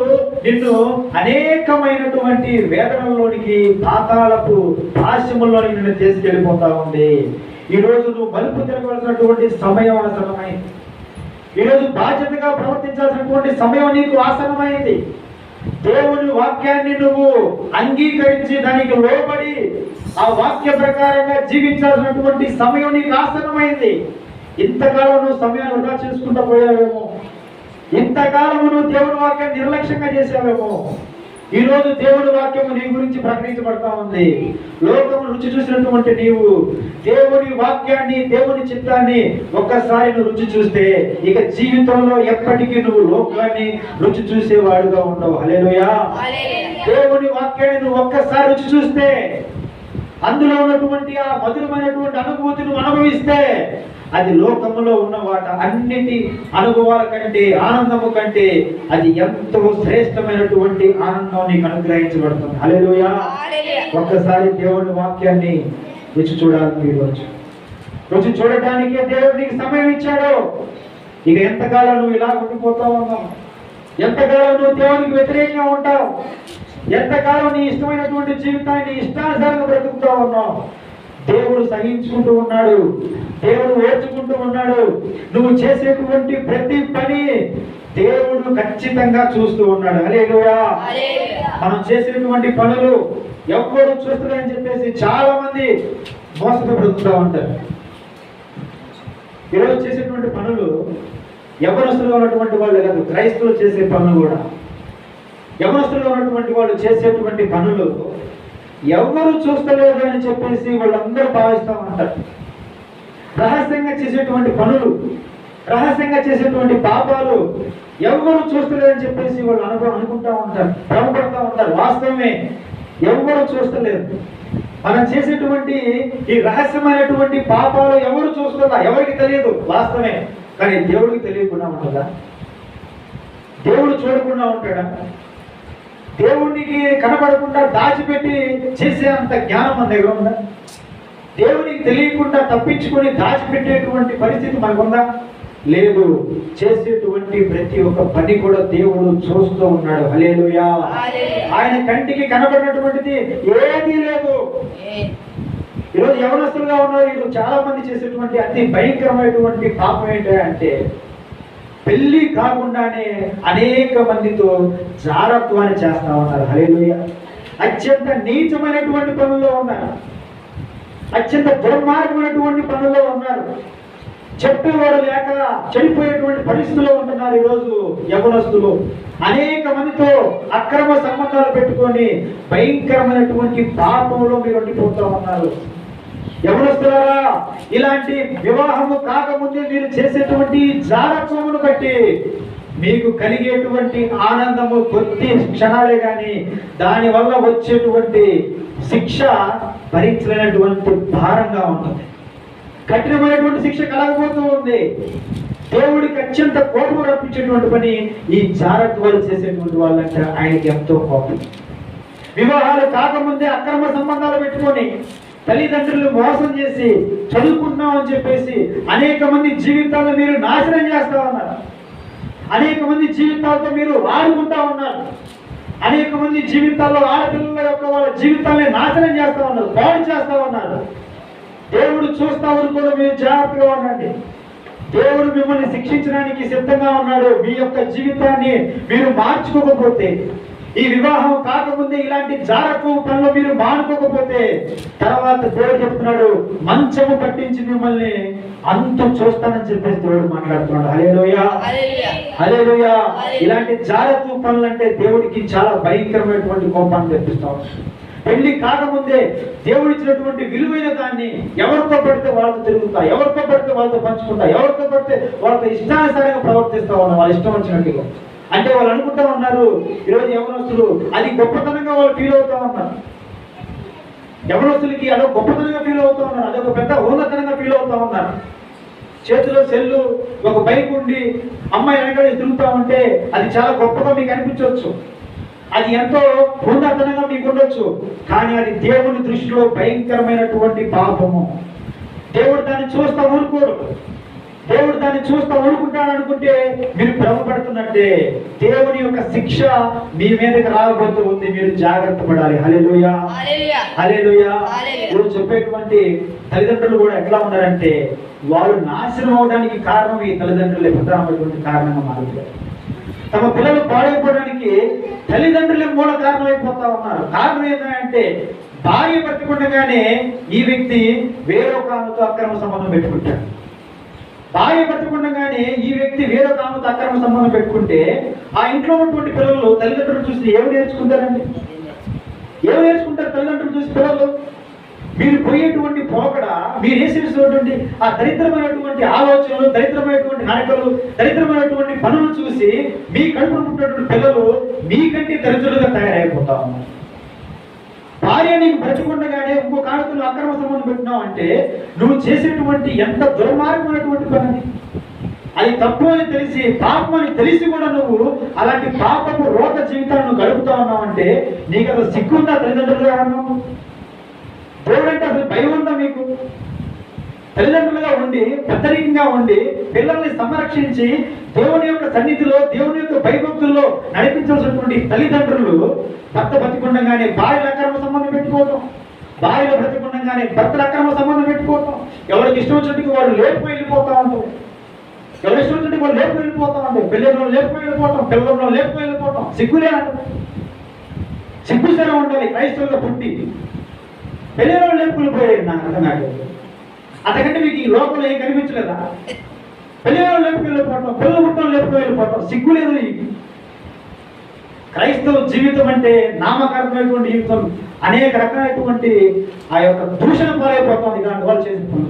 నిన్ను అనేకమైనటువంటి వేదనలోనికి, పాతాళపు పాశముల్లోనికి నిన్ను తీసుకెళ్ళిపోతా ఉంది. ఈరోజు నువ్వు మలుపు తిరగవలసినటువంటి సమయం ఆసనమైంది. ఈరోజు బాధ్యతగా ప్రవర్తించాల్సినటువంటి సమయం నీకు ఆసనమైంది. దేవుని వాక్యాన్ని నువ్వు అంగీకరించి దానికి లోబడి ఆ వాక్య ప్రకారంగా జీవించాల్సినటువంటి సమయం నీకు ఆసనమైంది. ఇంతకాలం నువ్వు సమయాన్ని వృధా చేసుకుంటూ పోయావేమో, ఇంతకాలం నువ్వు దేవుని వాక్యాన్ని నిర్లక్ష్యంగా చేసావేమో. ఈ రోజు దేవుని వాక్యము నీ గురించి ప్రకటించబడతా ఉంది. లోకము రుచి చూసినటువంటి నీవు దేవుని వాక్యాన్ని, దేవుని చిత్తాన్ని ఒక్కసారి నువ్వు రుచి చూస్తే ఇక జీవితంలో ఎప్పటికీ నువ్వు లోకాన్ని రుచి చూసేవాడుగా ఉండవు. హల్లెలూయా. దేవుని వాక్యాన్ని నువ్వు ఒక్కసారి రుచి చూస్తే, అందులో ఉన్నటువంటి ఆ మధురమైనటువంటి అనుభూతిని అనుభవిస్తే, అది లోకంలో ఉన్న అన్నిటి అనుభవాల కంటే, ఆనందము కంటే అది ఎంతో శ్రేష్టమైనటువంటి ఆనందం నీకు అనుగ్రహించబడుతుంది. హల్లెలూయా. ఒక్కసారి దేవుని వాక్యాన్ని రుచి చూడాలి. మీరు రుచి చూడటానికే దేవుడు నీకు సమయం ఇచ్చాడు. ఇక ఎంతకాలం నువ్వు ఇలా ఉండిపోతా ఉన్నావు, ఎంతకాలం నువ్వు దేవునికి వ్యతిరేకంగా ఉంటావు, ఎంతకాలం నీ ఇష్టమైనటువంటి జీవితాన్ని నీ ఇష్టానుసారంగా బ్రతుకుతూ ఉన్నావు. దేవుడు సహించుకుంటూ ఉన్నాడు, దేవుడు ఓర్చుకుంటూ ఉన్నాడు. నువ్వు చేసేటువంటి ప్రతి పని దేవుడు ఖచ్చితంగా చూస్తూ ఉన్నాడు. హల్లెలూయా. మనం చేసేటువంటి పనులు ఎవరు చూస్తారని చెప్పేసి చాలా మంది మోసతో బ్రతుకుతూ ఉంటారు. ఈరోజు చేసేటువంటి పనులు యవనస్తులుగా ఉన్నటువంటి వాళ్ళు కాదు, క్రైస్తవులు చేసే పనులు కూడా, యవనస్తులుగా ఉన్నటువంటి వాళ్ళు చేసేటువంటి పనులు ఎవరు చూస్తలేదు అని చెప్పేసి వాళ్ళందరూ భావిస్తూ ఉంటారు. రహస్యంగా చేసేటువంటి పనులు రహస్యంగా చేసేటువంటి పాపాలు ఎవరు చూస్తలేరని చెప్పేసి వాళ్ళు అనుకుంటా ఉంటారు, భ్రమపడతా ఉంటారు. వాస్తవమే, ఎవరు చూస్తలేరు. మనం చేసేటువంటి ఈ రహస్యమైనటువంటి పాపాలు ఎవరు చూస్తుందా? ఎవరికి తెలియదు, వాస్తవమే. కానీ దేవుడికి తెలియకుండా ఉంటుందా? దేవుడు చూడకుండా ఉంటాడా? దేవునికి కనబడకుండా దాచిపెట్టి చేసే అంత జ్ఞానం మన దగ్గర ఉందా? దేవునికి తెలియకుండా తప్పించుకొని దాచిపెట్టేటువంటి పరిస్థితి మనకుందా? లేదు. చేసేటువంటి ప్రతి ఒక్క పని కూడా దేవుడు చూస్తూ ఉన్నాడు. హల్లెలూయా. ఆయన కంటికి కనబడినటువంటిది ఏదీ లేదు. ఈరోజు యవనస్తులుగా ఉన్నారు. ఈరోజు చాలా మంది చేసేటువంటి అతి భయంకరమైనటువంటి పాపం ఏంటంటే పెళ్లి కాకుండానే అనేక మందితో జారత్వాన్ని చేస్తా ఉన్నారు. హల్లెలూయా. అత్యంత నీచమైనటువంటి పనుల్లో ఉన్నారు, అత్యంత దుర్మార్గమైనటువంటి పనుల్లో ఉన్నారు. చెప్పేవాడు లేక చెడిపోయేటువంటి పరిస్థితుల్లో ఉంటున్నారు ఈరోజు యవనస్తులు. అనేక మందితో అక్రమ సంబంధాలు పెట్టుకొని భయంకరమైనటువంటి పాపంలో మీరు ఉండిపోతూ ఉన్నారు. యవనస్తులారా, ఇలాంటి వివాహము కాకముందే మీరు చేసేటువంటి జారత్వమును బట్టి మీకు కలిగేటువంటి ఆనందము కొద్ది క్షణాలే కానీ దానివల్ల వచ్చేటువంటి శిక్ష భరించలేనటువంటి భారంగా ఉంటుంది. కఠినమైనటువంటి శిక్ష కలగబోతూ ఉంది. దేవుడికి అత్యంత కోపం రప్పించేటువంటి పని ఈ జారత్వాలు చేసేటువంటి వాళ్ళంటే ఆయనకి ఎంతో కోపం. వివాహాలు కాకముందే అక్రమ సంబంధాలు పెట్టుకొని తల్లిదండ్రులు మోసం చేసి చదువుకుంటున్నామని చెప్పేసి అనేక మంది జీవితాలను మీరు నాశనం చేస్తా ఉన్నారు. అనేక మంది జీవితాలతో మీరు ఆడుకుంటా ఉన్నారు. అనేక మంది జీవితాల్లో ఆడపిల్లల యొక్క వాళ్ళ జీవితాన్ని నాశనం చేస్తా ఉన్నారు, పాడు చేస్తా ఉన్నారు. దేవుడు చూస్తా కూడా మీరు జాగ్రత్తగా ఉండండి. దేవుడు మిమ్మల్ని శిక్షించడానికి సిద్ధంగా ఉన్నాడు. మీ యొక్క జీవితాన్ని మీరు మార్చుకోకపోతే, ఈ వివాహం కాకముందే ఇలాంటి జారత్వ పనులు మీరు మానుకోకపోతే తర్వాత దేవుడు చెప్తున్నాడు, మంచము పట్టించి మిమ్మల్ని అంతం చూస్తానని చెప్పేసి దేవుడు మాట్లాడుతున్నాడు. హల్లెలూయా, హల్లెలూయా. ఇలాంటి జారత్వ పనులు అంటే దేవుడికి చాలా భయంకరమైనటువంటి కోపాన్ని తెప్పిస్తాం. పెళ్లి కాకముందే దేవుడు ఇచ్చినటువంటి విలువైన దాన్ని ఎవరితో పడితే వాళ్ళతో తిరుగుతా, ఎవరితో పడితే వాళ్ళతో పంచుకుంటా, ఎవరితో పడితే వాళ్ళతో ఇష్టానుసారంగా ప్రవర్తిస్తా ఉన్నా, వాళ్ళ ఇష్టం వచ్చినట్టుగా. అంటే వాళ్ళు అనుకుంటా ఉన్నారు, ఈరోజు యవనస్తులు అది గొప్పతనంగా వాళ్ళు ఫీల్ అవుతా ఉన్నారు. యవనస్తులకి అదొక గొప్పతనంగా ఫీల్ అవుతా ఉన్నారు, అదొక పెద్ద ఉన్నతనంగా ఫీల్ అవుతా ఉన్నారు. చేతిలో సెల్లు, ఒక బైక్ ఉండి అమ్మాయి వెనకాల తిరుగుతా ఉంటే అది చాలా గొప్పగా మీకు అనిపించవచ్చు, అది ఎంతో ఉన్నతంగా మీకు ఉండొచ్చు. కానీ అది దేవుని దృష్టిలో భయంకరమైనటువంటి పాపము. దేవుడు దాన్ని చూస్తా ఊరుకోడు. దేవుడు దాన్ని చూస్తా ఊరుకుంటాడు అనుకుంటే మీరు భ్రమపడుతున్నట్టే. దేవుని యొక్క శిక్ష మీ మీదకి రాబోతూ ఉంది, మీరు జాగ్రత్త పడాలి. హల్లెలూయా, హల్లెలూయా. ఇప్పుడు చెప్పేటువంటి తల్లిదండ్రులు కూడా ఎట్లా ఉన్నారంటే వాళ్ళు నాశనం అవడానికి కారణం ఈ తల్లిదండ్రులే ప్రధానమైనటువంటి కారణంగా మారుతారు. తమ పిల్లలు పాడైపోవడానికి తల్లిదండ్రులే మూల కారణం అయిపోతా ఉన్నారు. కారణం ఏంటంటే భార్య బ్రతికుండగానే ఈ వ్యక్తి వేరొక ఆమెతో అక్రమ సంబంధం పెట్టుకుంటాడు. భార్య బ్రతికుండగానే ఈ వ్యక్తి వేరొక ఆమెతో అక్రమ సంబంధం పెట్టుకుంటే ఆ ఇంట్లో ఉన్నటువంటి పిల్లలు తల్లిదండ్రులు చూసి ఏమి నేర్చుకుంటారండి? ఏమి నేర్చుకుంటారు తల్లిదండ్రులు చూసి పిల్లలు? మీరు పోయేటువంటి పోకడ, మీరు వేసేటువంటి ఆ దరిద్రమైనటువంటి ఆలోచనలు, దరిద్రమైనటువంటి నడకలు, దరిద్రమైనటువంటి పనులు చూసి మీ కడుపును పుట్టినటువంటి పిల్లలు మీకంటే దరిద్రులుగా తయారైపోతా ఉన్నారు. భార్య నీకు బ్రతికుండగానే ఇంకొక ఆమెతో అక్రమ సంబంధం పెట్టినావు అంటే నువ్వు చేసేటువంటి ఎంత దుర్మార్గమైనటువంటి పని. అది తప్పు అని తెలిసి, పాపం అని తెలిసి కూడా నువ్వు అలాంటి పాపపు రోత జీవితాన్ని గడుపుతా ఉన్నావు అంటే నీకు అసలు సిగ్గుందా తల్లిదండ్రులుగా ఉన్నావు? దేవుడంటే అసలు భయం ఉందా మీకు? తల్లిదండ్రులుగా ఉండి, పెద్దరికంగా ఉండి, పిల్లల్ని సంరక్షించి దేవుని యొక్క సన్నిధిలో, దేవుని యొక్క భయభక్తుల్లో నడిపించాల్సినటువంటి తల్లిదండ్రులు భర్త బ్రతికుండగానే భార్యల అక్రమ సంబంధం పెట్టుకోవటం, భార్యలు బ్రతికుండగానే భర్తల అక్రమ సంబంధం పెట్టుకోవటం, ఎవరికి ఇష్టం వచ్చినట్టుగా వాళ్ళు లేపుకు వెళ్ళిపోతా ఉంటారు. ఎవరి ఇష్టం వచ్చినట్టు వాళ్ళు లేపుకు వెళ్ళిపోతా ఉంటారు. పెళ్ళిలో లేపుకు వెళ్ళిపోవటం, పిల్లల్లో లేపుకు వెళ్ళిపోవటం. సిగ్గులే అంట. సిగ్గు సరే ఉండాలి క్రైస్తవులుగా పుట్టి. పెళ్ళిలో లేపుకుని పోయేది నాకు అర్థం కాలేదు. అంతకంటే మీకు ఈ లోకంలో ఏం కనిపించలేదా? పెళ్ళిలో లేపుకు వెళ్ళిపోవటం, పిల్లల పుట్టం లేపుకు వెళ్ళిపోవటం. సిగ్గు లేదు. క్రైస్తవ జీవితం అంటే నామకారమైనటువంటి జీవితం అనేక రకాలైనటువంటి ఆ యొక్క దూషణ పాలైపోతుంది ఇలాంటి వాళ్ళు చేసిన.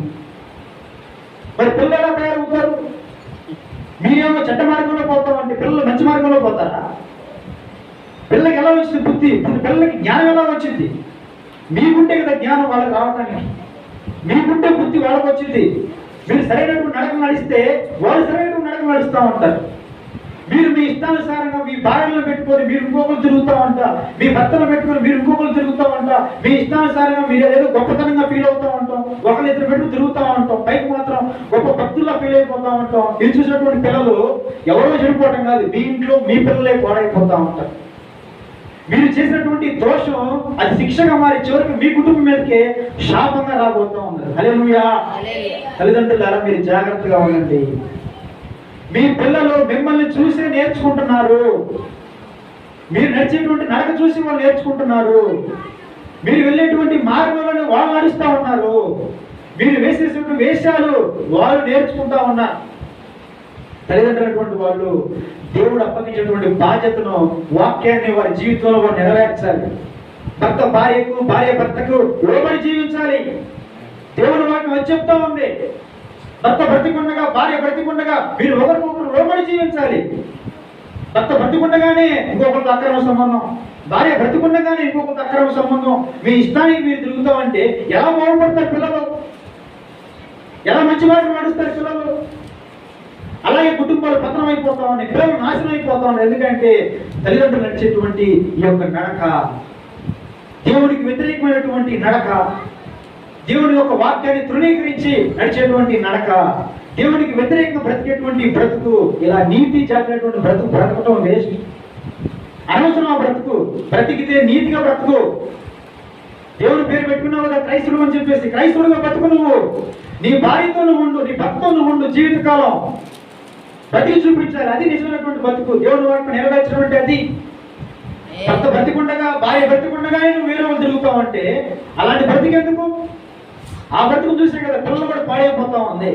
మరి పిల్లలు ఎలా తయారవుతారు? మీరేమో చెడ్డ మార్గంలో పోతామంటే పిల్లలు మంచి మార్గంలో పోతారా? పిల్లలకి ఎలా వచ్చింది బుద్ధి? పిల్లలకి జ్ఞానం ఎలా వచ్చింది? మీకుంటే కదా జ్ఞానం వాళ్ళకి రావడానికి, మీకుంటే బుద్ధి వాళ్ళకి వచ్చింది. మీరు సరైనటువంటి నడకలు నడిస్తే వాళ్ళు సరైనటువంటి నడకలు నడుస్తూ ఉంటారు. మీరు మీ ఇష్టానుసారంగా మీ భార్యలను పెట్టుకొని మీరు ఇంకొకరు తిరుగుతూ ఉంటా, మీ భర్తలు పెట్టుకొని మీరు ఇంకొకరు తిరుగుతూ ఉంటా, మీ ఇష్టానుసారంగా మీరు ఏదో గొప్పతనంగా ఫీల్ అవుతూ ఉంటాం, ఒకళ్ళు ఇద్దరు పెట్టుకుని తిరుగుతూ ఉంటాం, పైకి మాత్రం గొప్ప భక్తుల్లా ఫీల్ అయిపోతూ ఉంటాం. ఇది చూసినటువంటి పిల్లలు ఎవరో చెడిపోవటం కాదు, మీ ఇంట్లో మీ పిల్లలే పాడైపోతూ ఉంటారు. మీరు చేసినటువంటి దోషం అది శిక్షగా మారి చివరికి మీ కుటుంబం మీదకే శాపంగా రాబోతూ ఉన్నారు. హల్లెలూయా. తల్లిదండ్రులారా మీరు జాగ్రత్తగా ఉండండి. మీ పిల్లలు మిమ్మల్ని చూసే నేర్చుకుంటున్నారు. మీరు నడిచేటువంటి నడక చూసి వాళ్ళు నేర్చుకుంటున్నారు. మీరు వెళ్ళేటువంటి మార్గంలోనే వాళ్ళు నడుస్తూ ఉన్నారు. మీరు వేసేటువంటి వేషాలు వాళ్ళు నేర్చుకుంటా ఉన్నారు. తల్లిదండ్రులటువంటి వాళ్ళు దేవుడు అప్పగించినటువంటి బాధ్యతను, వాక్యాన్ని వారి జీవితంలో వారు నెరవేర్చాలి. భర్త భార్యకు, భార్య భర్తకు లోబడి జీవించాలి. దేవుడు వాటిని వచ్చి చెప్తా ఉంది. భర్త బ్రతికుండగా, భార్య బ్రతికుండగా మీరు ఒకరికొకరు లోబడి జీవించాలి. భర్త బ్రతికుండగానే ఇంకొకరితో అక్రమ సంబంధం, భార్య బ్రతికుండగానే ఇంకొకరితో అక్రమ సంబంధం, మీ ఇష్టానికి మీరు తిరుగుతామంటే ఎలా బాగుపడతారు పిల్లలు? ఎలా మంచి మాటలు నడుస్తారు పిల్లలు? అలాగే కుటుంబాలు పతనం అయిపోతా ఉన్నాయి, పిల్లలు నాశనం అయిపోతా ఉన్నాయి. ఎందుకంటే తల్లిదండ్రులు నడిచేటువంటి ఈ యొక్క నడక దేవుడికి వ్యతిరేకమైనటువంటి నడక, దేవుడి యొక్క వాక్యాన్ని తృణీకరించి నడిచేటువంటి నడక, దేవుడికి వ్యతిరేకంగా బ్రతికేటువంటి బ్రతుకు, ఇలా నీతి జాతినటువంటి బ్రతుకు బ్రతకటం వేస్ట్. అనవసరం బ్రతుకు. బ్రతికితే నీతిగా బ్రతుకు. దేవుడు పేరు పెట్టుకున్నావు కదా క్రైస్తవుడు అని చెప్పేసి క్రైస్తవుడుగా బ్రతుకు. నువ్వు నీ భార్యతో నువ్వు ఉండు, నీ భర్తతో నువ్వు ఉండు. జీవితకాలం బ్రతికి చూపించాలి. అది నిజమైనటువంటి బతుకు. దేవుడు వాటిని నెరవేర్చినటువంటి అది. భర్త బ్రతికుండగా, భార్య బ్రతికుండగానే నువ్వు వేరే వాళ్ళు తిరుగుతావంటే అలాంటి బ్రతికెందుకు? ఆ బ్రతుకు చూసే కదా పిల్లలు కూడా పాడైపోతా ఉంది.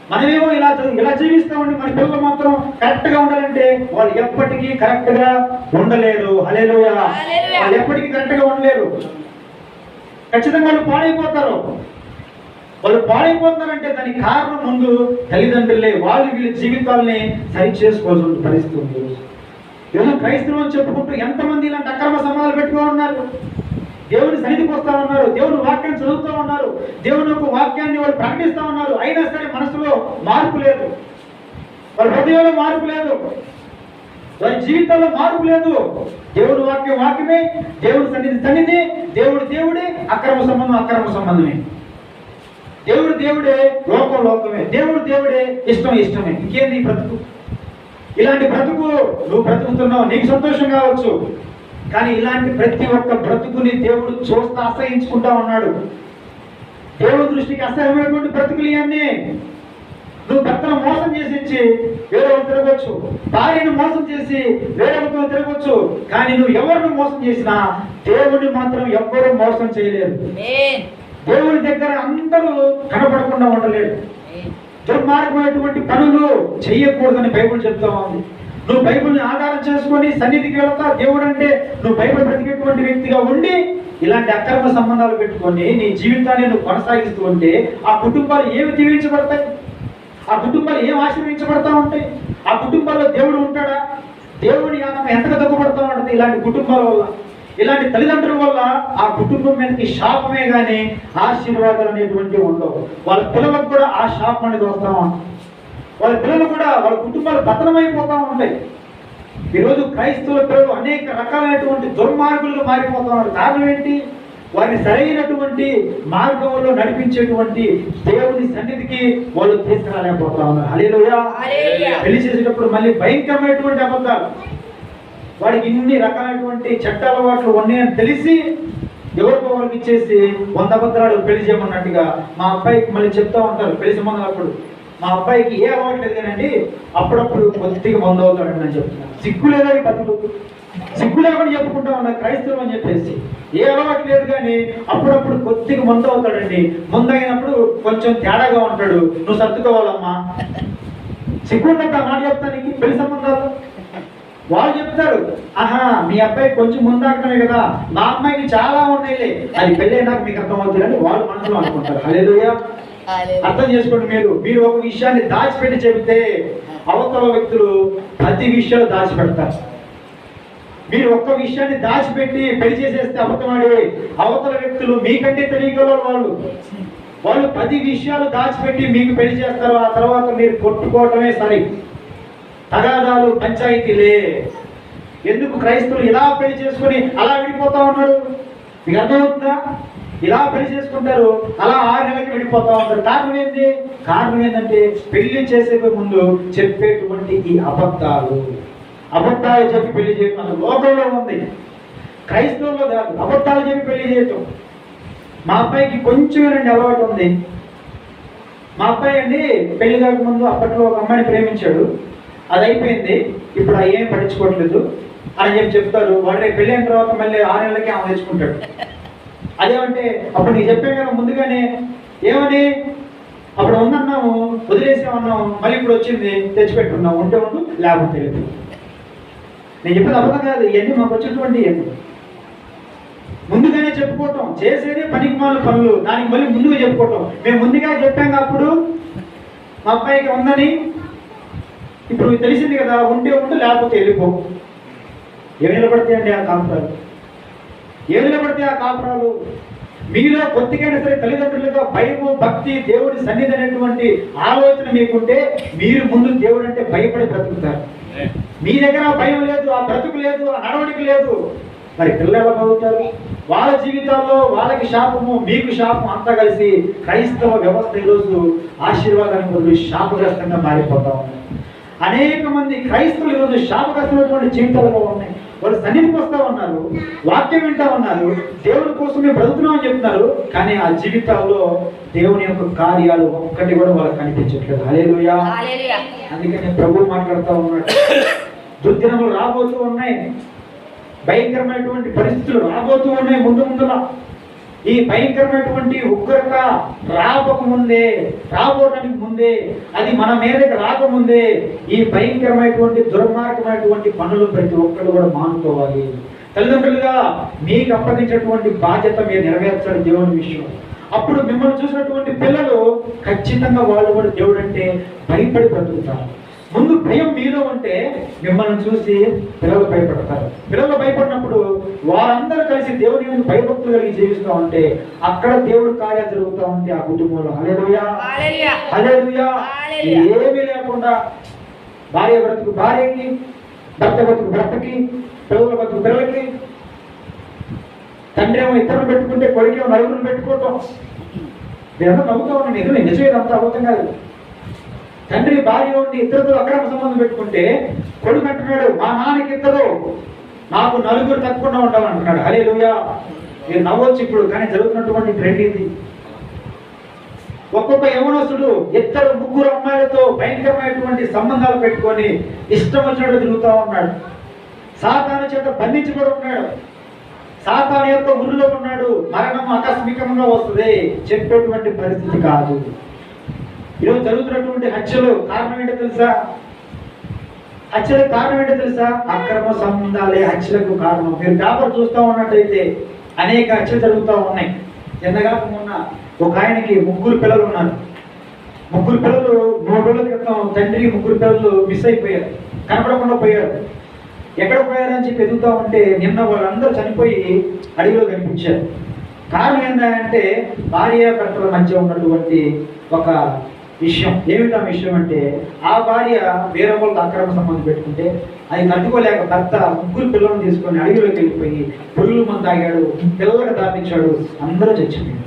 మనమేమో ఇలా జీవిస్తామండి, మన పిల్లలు మాత్రం కరెక్ట్ గా ఉండాలంటే వాళ్ళు ఎప్పటికీ కరెక్ట్ గా ఉండలేరు. హల్లెలూయా. వాళ్ళు ఎప్పటికీ కరెక్ట్ గా ఉండలేరు. ఖచ్చితంగా వాళ్ళు పాడైపోతారు. వాళ్ళు పాడైపోతారంటే దానికి కారణం ముందు తల్లిదండ్రులే. వాళ్ళు వీళ్ళ జీవితాలని సరి చేసుకోవాల్సిన పరిస్థితి ఉంది. ఏదో క్రైస్తవం చెప్పుకుంటూ ఎంతమంది ఇలాంటి అక్రమ సంబంధాలు పెట్టుకో ఉన్నారు. దేవుని సన్నిధికి వస్తా ఉన్నారు, దేవుని వాక్యాన్ని చదువుతూ ఉన్నారు, దేవుని యొక్క వాక్యాన్ని వాళ్ళు ప్రకటిస్తూ ఉన్నారు. అయినా సరే మనసులో మార్పు లేదు, వాళ్ళ హృదయంలో మార్పు లేదు, వారి జీవితంలో మార్పు లేదు. దేవుడు వాక్యం వాక్యమే, దేవుడి సన్నిధి సన్నిధి, దేవుడు దేవుడే, అక్రమ సంబంధం అక్రమ సంబంధమే. దేవుడు దేవుడే, లోకం లోకమే. దేవుడు దేవుడే, ఇష్టం ఇష్టమే. ఇంకేంది ఈ బ్రతుకు? ఇలాంటి బ్రతుకు నువ్వు బ్రతుకుతున్నావు, నీకు సంతోషం కావచ్చు, కానీ ఇలాంటి ప్రతి ఒక్క బ్రతుకుని దేవుడు చూస్తా అసహించుకుంటా ఉన్నాడు. దేవుడి దృష్టికి అసహ్యమైనటువంటి బ్రతుకులు ఇవన్నీ. నువ్వు భర్తను మోసం చేసి వేరే తిరగవచ్చు, భార్యను మోసం చేసి వేరొకరితో తిరగవచ్చు, కానీ నువ్వు ఎవరిని మోసం చేసినా దేవుడిని మాత్రం ఎవ్వరూ మోసం చేయలేరు. దేవుడి దగ్గర అందరూ కనపడకుండా ఉండలేరు. దుర్మార్గమైనటువంటి పనులు చెయ్యకూడదని బైబిల్ చెప్తా ఉంది. నువ్వు బైబిల్ని ఆధారం చేసుకొని సన్నిధికి వెళ్తా, దేవుడు అంటే నువ్వు బైబిల్ బ్రతికేటువంటి వ్యక్తిగా ఉండి ఇలాంటి అక్రమ సంబంధాలు పెట్టుకొని నీ జీవితాన్ని నువ్వు కొనసాగిస్తూ ఉంటే ఆ కుటుంబాలు ఏమి దీవించబడతాయి? ఆ కుటుంబాలు ఏం ఆశీర్వించబడతా ఉంటాయి? ఆ కుటుంబాల్లో దేవుడు ఉంటాడా? దేవుడి యానం ఎంతగా తగ్గుపడతా ఉంటుంది ఇలాంటి కుటుంబాల వల్ల. ఇలాంటి తల్లిదండ్రుల వల్ల ఆ కుటుంబం మీదకి శాపమే కానీ ఆశీర్వాదాలు అనేటువంటివి ఉండవు. వాళ్ళ పిల్లలకు కూడా ఆ శాపం అనేది వస్తూ ఉంటుంది. వాళ్ళ పిల్లలు కూడా వాళ్ళ కుటుంబాలు పతనమైపోతూ ఉంటాయి. ఈరోజు క్రైస్తవుల పిల్లలు అనేక రకాలైనటువంటి దుర్మార్గులుగా మారిపోతున్నారు. కారణం ఏంటి? వారిని సరైనటువంటి మార్గంలో నడిపించేటువంటి దేవుని సన్నిధికి వాళ్ళు తీసుకురాలేకపోతా ఉన్నారు. హల్లెలూయా. పెళ్లి చేసేటప్పుడు మళ్ళీ భయంకరమైనటువంటి అబద్ధాలు, వాడికి ఇన్ని రకాలైనటువంటి చట్ట అలవాట్లు ఉన్నాయని తెలిసి ఎవరికో వాళ్ళకి ఇచ్చేసి 100 అబద్ధాలు పెళ్లి చేయమన్నట్టుగా మా అబ్బాయికి మళ్ళీ చెప్తా ఉంటారు పెళ్లి సంబంధం అప్పుడు. మా అబ్బాయికి ఏ అలవాటు లేదు కానండి, అప్పుడప్పుడు కొద్దిగా మందు అవుతాడని నేను చెప్తున్నాను. సిగ్గు లేదని బతుకు, సిగ్గు లేకుండా చెప్పుకుంటా ఉన్నారు క్రైస్తవం అని చెప్పేసి. ఏ అలవాటు లేదు కానీ అప్పుడప్పుడు కొద్దిగా మందు అవుతాడండి. ముందైనప్పుడు కొంచెం తేడాగా ఉంటాడు, నువ్వు సర్దుకోవాలమ్మా. సిగ్గు ఉన్నట్టు ఆ మాట చెప్తానికి పెళ్లి సంబంధాలు వాళ్ళు చెప్తారు, ఆహా మీ అబ్బాయి కొంచెం ముందాకమే కదా, మా అమ్మాయికి చాలా ఉన్నాయిలే, అది పెళ్ళైనాక మీకు అర్థమవుతుందని వాళ్ళు మనసులో అనుకుంటారు. హల్లెలూయా. అర్థం చేసుకోండి. మీరు ఒక విషయాన్ని దాచిపెట్టి చెబితే అవతల వ్యక్తులు 10 విషయాలు దాచిపెడతారు. మీరు ఒక్క విషయాన్ని దాచిపెట్టి పెళ్లి చేసేస్తే అబద్ధమాడి అవతల వ్యక్తులు మీకంటే తెలియగల వాళ్ళు 10 విషయాలు దాచిపెట్టి మీకు పెళ్లి చేస్తారు. ఆ తర్వాత మీరు కొట్టుకోవటమే సరి. తగాదాలు, పంచాయతీలే. ఎందుకు క్రైస్తవులు ఇలా పెళ్లి చేసుకుని అలా విడిపోతా ఉన్నారు? మీకు అర్థమవుతుందా? ఇలా పెళ్లి చేసుకుంటారు, అలా 6 నెలలకి విడిపోతా ఉంటారు. కారణం ఏంటి? కారణం ఏంటంటే పెళ్లి చేసే ముందు చెప్పేటువంటి ఈ అబద్ధాలు చెప్పి పెళ్లి చేయటం అసలు లోకంలో ఉంది, క్రైస్తవుల్లో కాదు. అబద్ధాలు చెప్పి పెళ్లి చేయటం. మా అబ్బాయికి కొంచెం అలవాటు ఉంది. మా అబ్బాయి అండి పెళ్లి కాకముందు అప్పట్లో ఒక అమ్మాయిని ప్రేమించాడు, అది అయిపోయింది, ఇప్పుడు ఏం పట్టించుకోవట్లేదు అని చెప్తారు. వాడు పెళ్లి అయిన తర్వాత మళ్ళీ 6 నెలలకి ఆమె తెచ్చుకుంటాడు. అదేమంటే అప్పుడు నీకు చెప్పాను కదా ముందుగానే, ఏమని అప్పుడు ఉందన్నాము, వదిలేసామన్నాము, మళ్ళీ ఇప్పుడు వచ్చింది తెచ్చిపెట్టున్నాము, ఉంటే ఉండు లేకపోతే లేదు. నేను చెప్పేది అబద్ధం కాదు, ఇవన్నీ మాకు వచ్చేటువంటి ముందుగానే చెప్పుకోవటం. చేసేది పనికిమాల పనులు, దానికి మళ్ళీ ముందుగా చెప్పుకోవటం. మేము ముందుగా చెప్పాం అప్పుడు మా అబ్బాయికి ఉందని, ఇప్పుడు తెలిసింది కదా, ఉంటే ఉండు లేకపోతే వెళ్ళిపో. ఏమి నిలబడతాయండి ఆ కాపురాలు? ఏమి నిలబడతాయి ఆ కాపురాలు? మీలో కొద్దిగైనా సరే తల్లిదండ్రులుగా భయము, భక్తి, దేవుడి సన్నిధి అనేటువంటి ఆలోచన మీకుంటే మీరు ముందు దేవుడు అంటే భయపడి బ్రతుకుతారు. మీ దగ్గర భయం లేదు, ఆ బ్రతుకు లేదు, ఆ నడవడిక లేదు, మరి పిల్లలు ఎలా బాగుతారు? వాళ్ళ జీవితాల్లో వాళ్ళకి శాపము, మీకు శాపం అంతా కలిసి క్రైస్తవ వ్యవస్థ ఈరోజు ఆశీర్వాదానికి బదులు శాపగ్రస్తంగా మారిపోతా ఉన్నాయి. అనేక మంది క్రైస్తవులు ఈరోజు శాపగ్రస్తమైనటువంటి జీవితాలుగా ఉన్నాయి. వాళ్ళు సన్నిధికి వస్తూ ఉన్నారు, వాక్యం వింటా ఉన్నారు, దేవుడి కోసం మేము బ్రతుకుతున్నామని చెప్తున్నారు, కానీ ఆ జీవితాల్లో దేవుని యొక్క కార్యాలు ఒక్కటి కూడా వాళ్ళకి కనిపించట్లేదు. హల్లెలూయా. అందుకని ప్రభువు మాట్లాడుతూ ఉన్నాడు, దుర్దినములు రాబోతూ ఉన్నాయి, భయంకరమైనటువంటి పరిస్థితులు రాబోతూ ఉన్నాయి ముందులా. ఈ భయంకరమైనటువంటి ఉగ్రత రాబోటానికి ముందే, అది మన మీదకి రాకముందే ఈ భయంకరమైనటువంటి దుర్మార్గమైనటువంటి పనులు ప్రతి ఒక్కరు కూడా మానుకోవాలి. తల్లిదండ్రులుగా మీకు అప్పగించినటువంటి బాధ్యత మీరు నెరవేర్చాలి దేవుని విషయం. అప్పుడు మిమ్మల్ని చూసినటువంటి పిల్లలు ఖచ్చితంగా వాళ్ళు కూడా దేవుడు అంటే భయపడి బ్రతుకుతారు. ముందు భయం మీలో ఉంటే మిమ్మల్ని చూసి పిల్లలు భయపడతారు. పిల్లలు భయపడినప్పుడు వారందరూ కలిసి దేవుని మీద భయభక్తులు కలిగి జీవిస్తూ ఉంటే అక్కడ దేవుడు కార్యాలు జరుగుతూ ఉంటే ఆ కుటుంబంలో హల్లెలూయా హల్లెలూయా. ఏమీ లేకుండా భార్య బ్రతుకు భార్యకి, భర్త బ్రతుకు భర్తకి, పిల్లల బ్రతుకు పిల్లలకి, తండ్రి ఏమో ఇతరులు పెట్టుకుంటే కొడుకేమో నలుగురు పెట్టుకోవటం. నేను నవ్వుతా ఉన్నాను, నిజమే ఇదంతా అబద్ధం కాదు. తండ్రి భార్య ఉండి ఇద్దరితో అక్రమ సంబంధం పెట్టుకుంటే కొడుకు అంటున్నాడు, మా నాన్నకి ఇద్దరు, నాకు నలుగురు తప్పకుండా ఉండాలంటున్నాడు. హల్లెలూయా. మీరు నవ్వచ్చు ఇప్పుడు, కానీ జరుగుతున్నటువంటి ట్రెండ్ ఇది. ఒక్కొక్క యవనస్తుడు 2, 3 అమ్మాయిలతో భయంకరమైనటువంటి సంబంధాలు పెట్టుకొని ఇష్టం వచ్చినట్టు తిరుగుతూ ఉన్నాడు. సాతాను చేత బంధించబడి ఉన్నాడు, సాతాను యొక్క ఊరిలో ఉన్నాడు. మరణం ఆకస్మికంగా వస్తుంది, చెప్పేటువంటి పరిస్థితి కాదు. ఈరోజు జరుగుతున్నటువంటి హత్యలు కారణం ఏంటో తెలుసా? హత్యలకు కారణం ఏంటో తెలుసా? అక్రమ సంబంధాలే హత్యలకు కారణం. మీరు పేపర్ చూస్తూ ఉన్నట్టయితే అనేక హత్యలు జరుగుతూ ఉన్నాయి. చిన్నగా మొన్న ఒక ఆయనకి 3 పిల్లలు ఉన్నారు. 3 పిల్లలు 3 రోజుల క్రితం తండ్రి 3 పిల్లలు మిస్ అయిపోయారు, కనపడకుండా పోయారు. ఎక్కడ పోయారని చెప్పి ఎదుగుతూ ఉంటే నిన్న వాళ్ళందరూ చనిపోయి అడవిలో కనిపించారు. కారణం ఏంటంటే భార్య భర్తల మధ్య ఉన్నటువంటి ఒక విషయం. ఏమిటా విషయం అంటే ఆ భార్య వేరే వాళ్ళతో అక్రమ సంబంధం పెట్టుకుంటే అది తట్టుకోలేక భర్త 3 పిల్లలను తీసుకొని అడవిలోకి వెళ్ళిపోయి పురుగుల మందు తాగాడు, పిల్లలకు దాపించాడు, అందరూ చచ్చిపోయారు.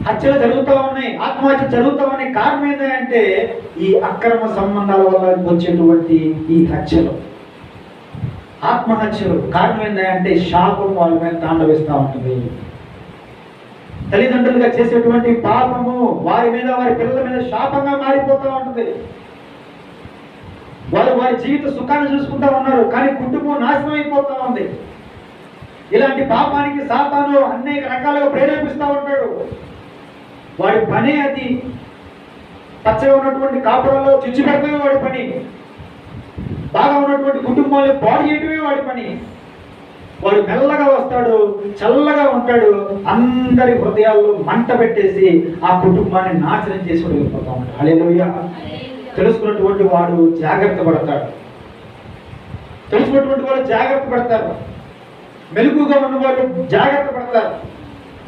హత్యలు జరుగుతూ ఉన్నాయి, ఆత్మహత్యలు జరుగుతూ ఉన్నాయి. కారణం ఏంటంటే ఈ అక్రమ సంబంధాల వల్ల వచ్చేటువంటి ఈ హత్యలు, ఆత్మహత్యలు. కారణం ఏంటంటే శాపం వాళ్ళ మీద తాండవిస్తూ ఉంటుంది. తల్లిదండ్రులుగా చేసేటువంటి పాపము వారి మీద, వారి పిల్లల మీద శాపంగా మారిపోతూ ఉంటుంది. వారి జీవిత సుఖాన్ని చూసుకుంటూ ఉన్నారు, కానీ కుటుంబం నాశనం అయిపోతూ ఉంది. ఇలాంటి పాపానికి సాతాను అనేక రకాలుగా ప్రేరేపిస్తూ ఉంటాడు. వాడి పని అది. పచ్చగా ఉన్నటువంటి కాపురాల్లో చిచ్చు పెడతమే వాడి పని, బాగా ఉన్నటువంటి కుటుంబాన్ని పాడు చేయటమే వాడి పని. వాడు మెల్లగా వస్తాడు, చల్లగా ఉంటాడు, అందరి హృదయాల్లో మంట పెట్టేసి ఆ కుటుంబాన్ని నాశనం చేసి వెళ్ళిపోతా ఉంటాడు. హల్లెలూయా. తెలుసుకున్నటువంటి వాడు జాగ్రత్త పడతాడు, తెలుసుకున్నటువంటి వాడు జాగ్రత్త పడతారు, మెలుగుగా ఉన్నవాడు జాగ్రత్త పడతారు,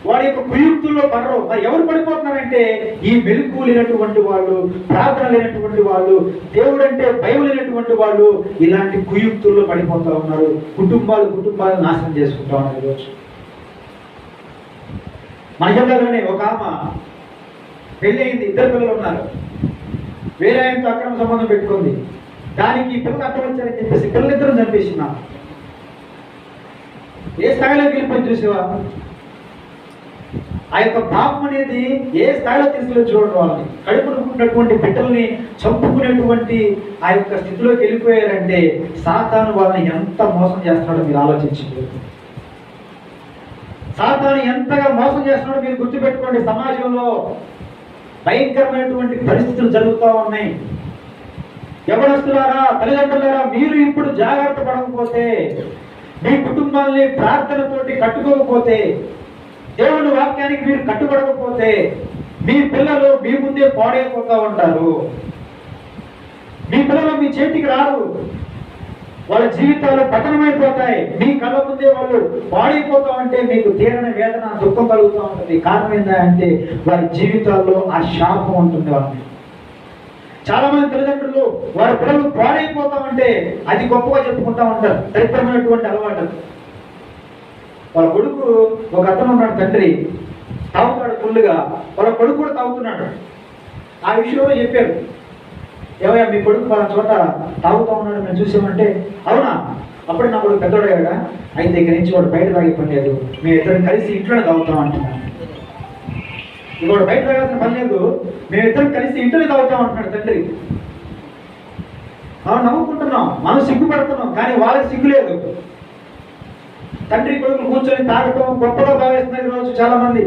వాడి యొక్క కుయుక్తుల్లో పడరు. మరి ఎవరు పడిపోతున్నారంటే ఈ మెలుగు లేనటువంటి వాళ్ళు, ప్రార్థన లేనటువంటి వాళ్ళు, దేవుడు అంటే భయం లేనటువంటి వాళ్ళు ఇలాంటి కుయుక్తుల్లో పడిపోతా ఉన్నారు. కుటుంబాలు నాశనం చేసుకుంటా ఉన్నారు. ఈరోజు మన జిల్లాలోనే ఒక ఆమె పెళ్ళి అయింది, 2 పిల్లలు ఉన్నారు. వేరే ఆయనతో అక్రమ సంబంధం పెట్టుకుంది. దానికి పిల్లలు అక్కడ వచ్చారని చెప్పేసి పిల్లలిద్దరూ చంపేసిన ఏ స్థాయిలోకి వెళ్ళిపోయి చూసేవా? ఆ యొక్క పాపం అనేది ఏ స్థాయిలో తీసుకెళ్ళి చూడడం వాళ్ళని కడుపునుకున్నటువంటి బిడ్డల్ని చంపుకునేటువంటి ఆ యొక్క స్థితిలోకి వెళ్ళిపోయారంటే సాతాను వాళ్ళని ఎంత మోసం చేస్తున్నాడో మీరు ఆలోచించండి. సాతాను ఎంతగా మోసం చేస్తున్నాడో మీరు గుర్తుపెట్టుకోండి. సమాజంలో భయంకరమైనటువంటి పరిస్థితులు జరుగుతూ ఉన్నాయి. యవనస్తులారా, తల్లిదండ్రులారా, మీరు ఇప్పుడు జాగ్రత్త పడకపోతే, మీ కుటుంబాన్ని ప్రార్థనతోటి కట్టుకోకపోతే, దేవుని వాక్యానికి మీరు కట్టుబడకపోతే మీ పిల్లలు మీ ముందే పాడైపోతూ ఉంటారు. మీ పిల్లలు మీ చేతికి రారు, వాళ్ళ జీవితాలు పతనమైపోతాయి. మీ కళ్ళ ముందే వాళ్ళు పాడైపోతూ ఉంటే మీకు తీరని వేదన, దుఃఖం కలుగుతూ ఉంటుంది. కారణం ఏంటంటే వారి జీవితాల్లో ఆ శాపం ఉంటుంది. వాళ్ళని చాలా మంది తల్లిదండ్రులు వారి పిల్లలు పాడైపోతా ఉంటే అది గొప్పగా చెప్పుకుంటా ఉంటారు. దరిద్రమైనటువంటి అలవాటు. వాళ్ళ కొడుకు, ఒక అతను ఉన్నాడు, తండ్రి తాగుతాడు ఫుల్లుగా, వాళ్ళ కొడుకు కూడా తాగుతున్నాడు. ఆ విషయంలో చెప్పారు, ఏమయ్యా మీ కొడుకు వాళ్ళ చోట తాగుతూ ఉన్నాడు, మేము చూసామంటే అవునా, అప్పుడే నా కొడుకు పెద్దోడయ్యాడా, అయితే ఇక్కడి నుంచి వాడు బయట తాగే పని లేదు, మేము ఇద్దరం కలిసి ఇంట్లోనే తాగుతాం అంటున్నాడు. ఇంకోటి బయట తాగాల్సిన పని లేదు, మేమిద్దరం కలిసి ఇంట్లోనే తాగుతాం అంటున్నాడు తండ్రి. మనం నవ్వుకుంటున్నాం, మనం సిగ్గుపడుతున్నాం, కానీ వాళ్ళకి సిగ్గు లేదు. తండ్రి కొడుకులు కూర్చొని తాగటం గొప్పగా భావిస్తున్నారు ఈరోజు చాలా మంది.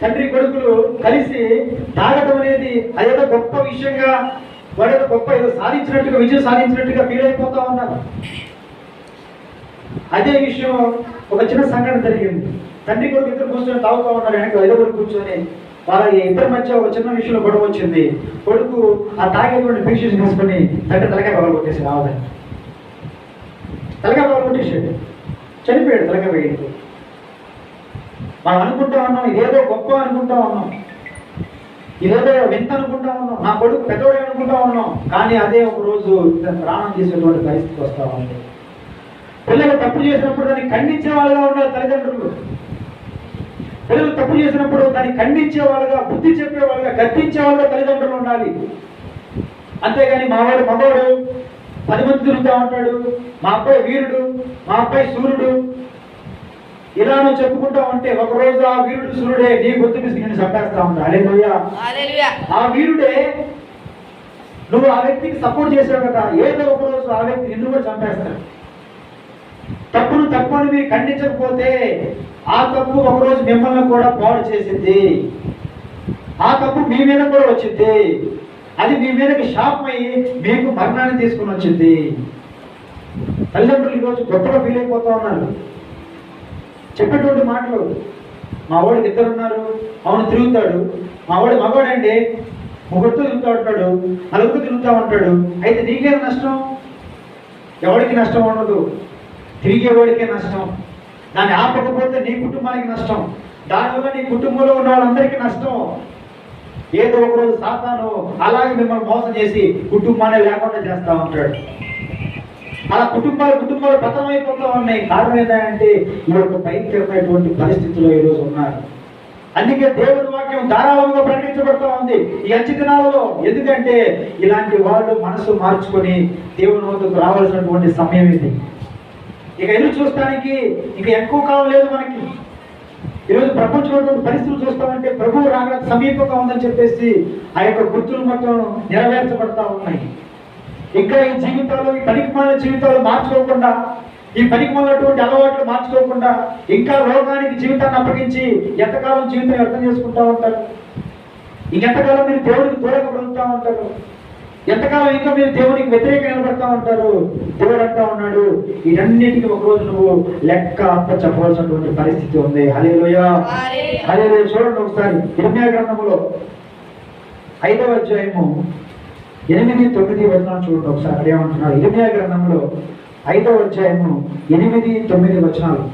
తండ్రి కొడుకులు కలిసి తాగటం అనేది అదేదో గొప్ప విషయంగా, వాడేదో గొప్ప ఏదో సాధించినట్టుగా, విజయం సాధించినట్టుగా ఫీల్ అయిపోతా ఉన్నారు. అదే విషయం ఒక చిన్న సంఘటన జరిగింది. తండ్రి కొడుకు ఇద్దరు కూర్చొని తాగుతూ ఉన్నారు. వెనక ఐదుగురు కూర్చొని వాళ్ళ ఇద్దరి మధ్య ఒక చిన్న విషయంలో గొడవ వచ్చింది. కొడుకు ఆ తాగేటువంటి ఫిషెస్ తీసుకొని తండ్రి తలకాయ పగలు కొట్టేసి రావదని, తలకాయ పగలు కొట్టేసాడు, చనిపోయాడు తలకాయ పగిలిపోయి. మనం అనుకుంటా ఉన్నాం ఇదేదో గొప్ప అనుకుంటా ఉన్నాం, ఇదేదో వింత అనుకుంటా ఉన్నాం, నా కొడుకు పెద్దోడే అనుకుంటా ఉన్నాం. కానీ అదే ఒక రోజు ప్రాణం చేసేటువంటి పరిస్థితి వస్తూ ఉంది. పిల్లలు తప్పు చేసినప్పుడు దాన్ని ఖండించే వాళ్ళుగా ఉండాలి తల్లిదండ్రులు. పిల్లలు తప్పు చేసినప్పుడు దాన్ని ఖండించే వాళ్ళుగా, బుద్ధి చెప్పే వాళ్ళుగా, గద్దించే వాళ్ళుగా తల్లిదండ్రులు ఉండాలి. అంతేగాని మావాడు మగవాడు 10 మంది తిరుగుతూ ఉంటాడు, మా అబ్బాయి వీరుడు, మా అబ్బాయి సూర్యుడు, ఇలా నువ్వు చెప్పుకుంటా ఉంటే ఒకరోజు ఆ వీరుడు సూర్యుడే నీ గొంతు పిసికి నిన్ను చంపేస్తా ఉంటాడు. హల్లెలూయా. ఆ వీరుడే నువ్వు ఆ వ్యక్తికి సపోర్ట్ చేసావు కదా, ఏదో ఒక రోజు ఆ వ్యక్తి నిన్ను కూడా చంపేస్తాడు. తప్పును తప్పు అని మీరు ఖండించకపోతే ఆ తప్పు ఒకరోజు మిమ్మల్ని కూడా పాడు చేసింది. ఆ తప్పు మీ మీద కూడా వచ్చింది. అది మీ మీదకి శాపం అయ్యి మీకు మరణాన్ని తీసుకుని వచ్చింది. తల్లిదండ్రులు ఈరోజు గొప్పగా ఫీల్ అయిపోతా ఉన్నారు. చెప్పేటువంటి మాటలు, మా వాడికి 2 ఉన్నారు, అవును తిరుగుతాడు, మా వాడు మగవాడండి, 3 తిరుగుతూ ఉంటాడు, 4 తిరుగుతూ ఉంటాడు, అయితే నీకేం నష్టం? ఎవరికి నష్టం ఉండదు, తిరిగేవాడికే నష్టం. దాన్ని ఆపకపోతే నీ కుటుంబానికి నష్టం, దానివల్ల నీ కుటుంబంలో ఉన్న వాళ్ళందరికీ నష్టం. ఏదో ఒకరోజు సాతాను అలాగే మిమ్మల్ని మోసం చేసి కుటుంబాన్ని లేకుండా చేస్తూ ఉంటాడు. అలా కుటుంబాలు పతనమైపోతూ ఉన్నాయి. కారణం ఏంటంటే ఈ యొక్క భయంకరమైనటువంటి పరిస్థితుల్లో ఈరోజు ఉన్నారు. అందుకే దేవుని వాక్యం ధారాళంగా ప్రకటించబడుతూ ఉంది ఈ అంచె దినాలలో. ఎందుకంటే ఇలాంటి వాళ్ళు మనసు మార్చుకొని దేవుని వద్దకు రావాల్సినటువంటి సమయం ఇది. ఇక ఎదురు చూస్తానికి ఇక ఎక్కువ కాలం లేదు మనకి. ఈరోజు ప్రపంచంలో పరిస్థితులు చూస్తామంటే ప్రభువు రాక సమీపంగా ఉందని చెప్పేసి ఆ యొక్క గుర్తులు మొత్తం నెరవేర్చబడతా ఉన్నాయి. ఇంకా ఈ జీవితాలు, ఈ పనికిమాలిన జీవితాలు మార్చుకోకుండా, ఈ పనికిమాలినటువంటి అలవాట్లు మార్చుకోకుండా ఇంకా లోకానికి జీవితాన్ని అప్పగించి ఎంతకాలం జీవితం వ్యర్థం చేసుకుంటా ఉంటారు. ఇంకెంతకాలం మీరు దేవుడికి దూరంగా బ్రతుకుతూ ఉంటారు. ఎంతకాలం ఇంకా మీరు దేవునికి వ్యతిరేకంగా నిలబడతా ఉంటారు? దేవుడు అంటా ఉన్నాడు, వీటన్నిటికీ ఒకరోజు నువ్వు లెక్క అప్ప చెప్పవలసినటువంటి పరిస్థితి ఉంది. హల్లెలూయా, హల్లెలూయా. చూడండి ఒకసారి ఇర్మీయా గ్రంథములో 5వ అధ్యాయము 8-9 వచనాలు చూడండి ఒకసారి. అక్కడ ఏమంటున్నారు? ఇర్మీయా గ్రంథంలో 5వ అధ్యాయము 8-9 వచనాలు.